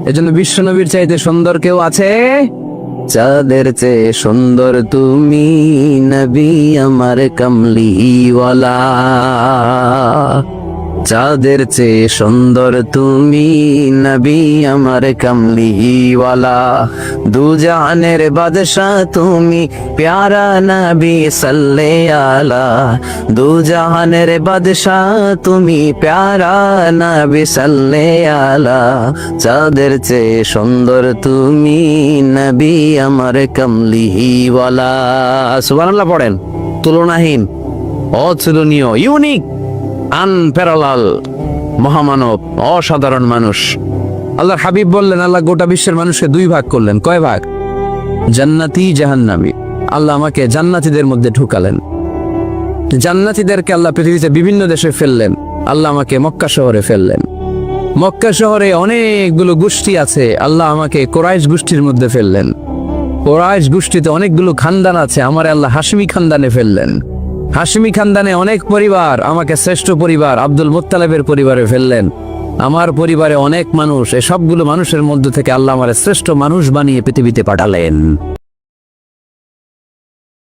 এজন্য বিশ্বনবীর চাইতে সুন্দর কেউ আছে? চাঁদের চেয়ে সুন্দর তুমি নবী আমার কামলিওয়ালা, চাঁদের চেয়ে সুন্দর তুমি নবী আমার কামলিওয়ালা, দু জাহানের বাদশাহ তুমি প্যারা নবী সাল্লে আলা, দু জাহানের বাদশাহ তুমি প্যারা নবী সাল্লে আলা, চাঁদের চেয়ে সুন্দর তুমি নবী আমার কামলিওয়ালা। সুবহানাল্লাহ পড়েন। তুলনাহীন, অতুলনীয়, ইউনিক, আনপ্যারালাল, মহামানব, অসাধারণ মানুষ। আল্লাহর হাবিব বললেন আল্লাহ গোটা বিশ্বের মানুষকে দুই ভাগ করলেন। কয় ভাগ? জান্নাতি, জাহান্নামী। আল্লাহ আমাকে জান্নাতীদের মধ্যে ঢুকালেন। জান্নাতীদেরকে আল্লাহ পৃথিবীতে বিভিন্ন দেশে ফেললেন, আল্লাহ আমাকে মক্কা শহরে ফেললেন। মক্কা শহরে অনেকগুলো গোষ্ঠী আছে, আল্লাহ আমাকে কুরাইশ গোষ্ঠীর মধ্যে ফেললেন। কুরাইশ গোষ্ঠীতে অনেকগুলো খানদান আছে, আমার আল্লাহ হাশমি খানদানে ফেললেন। হাশমি খানদানে অনেক পরিবার, আমাকে শ্রেষ্ঠ পরিবার আব্দুল মুত্তালিবের পরিবারে ফেললেন। আমার পরিবারে অনেক মানুষ, এই সবগুলো মানুষের মধ্য থেকে আল্লাহ আমার শ্রেষ্ঠ মানুষ বানিয়ে পৃথিবীতে পাঠালেন।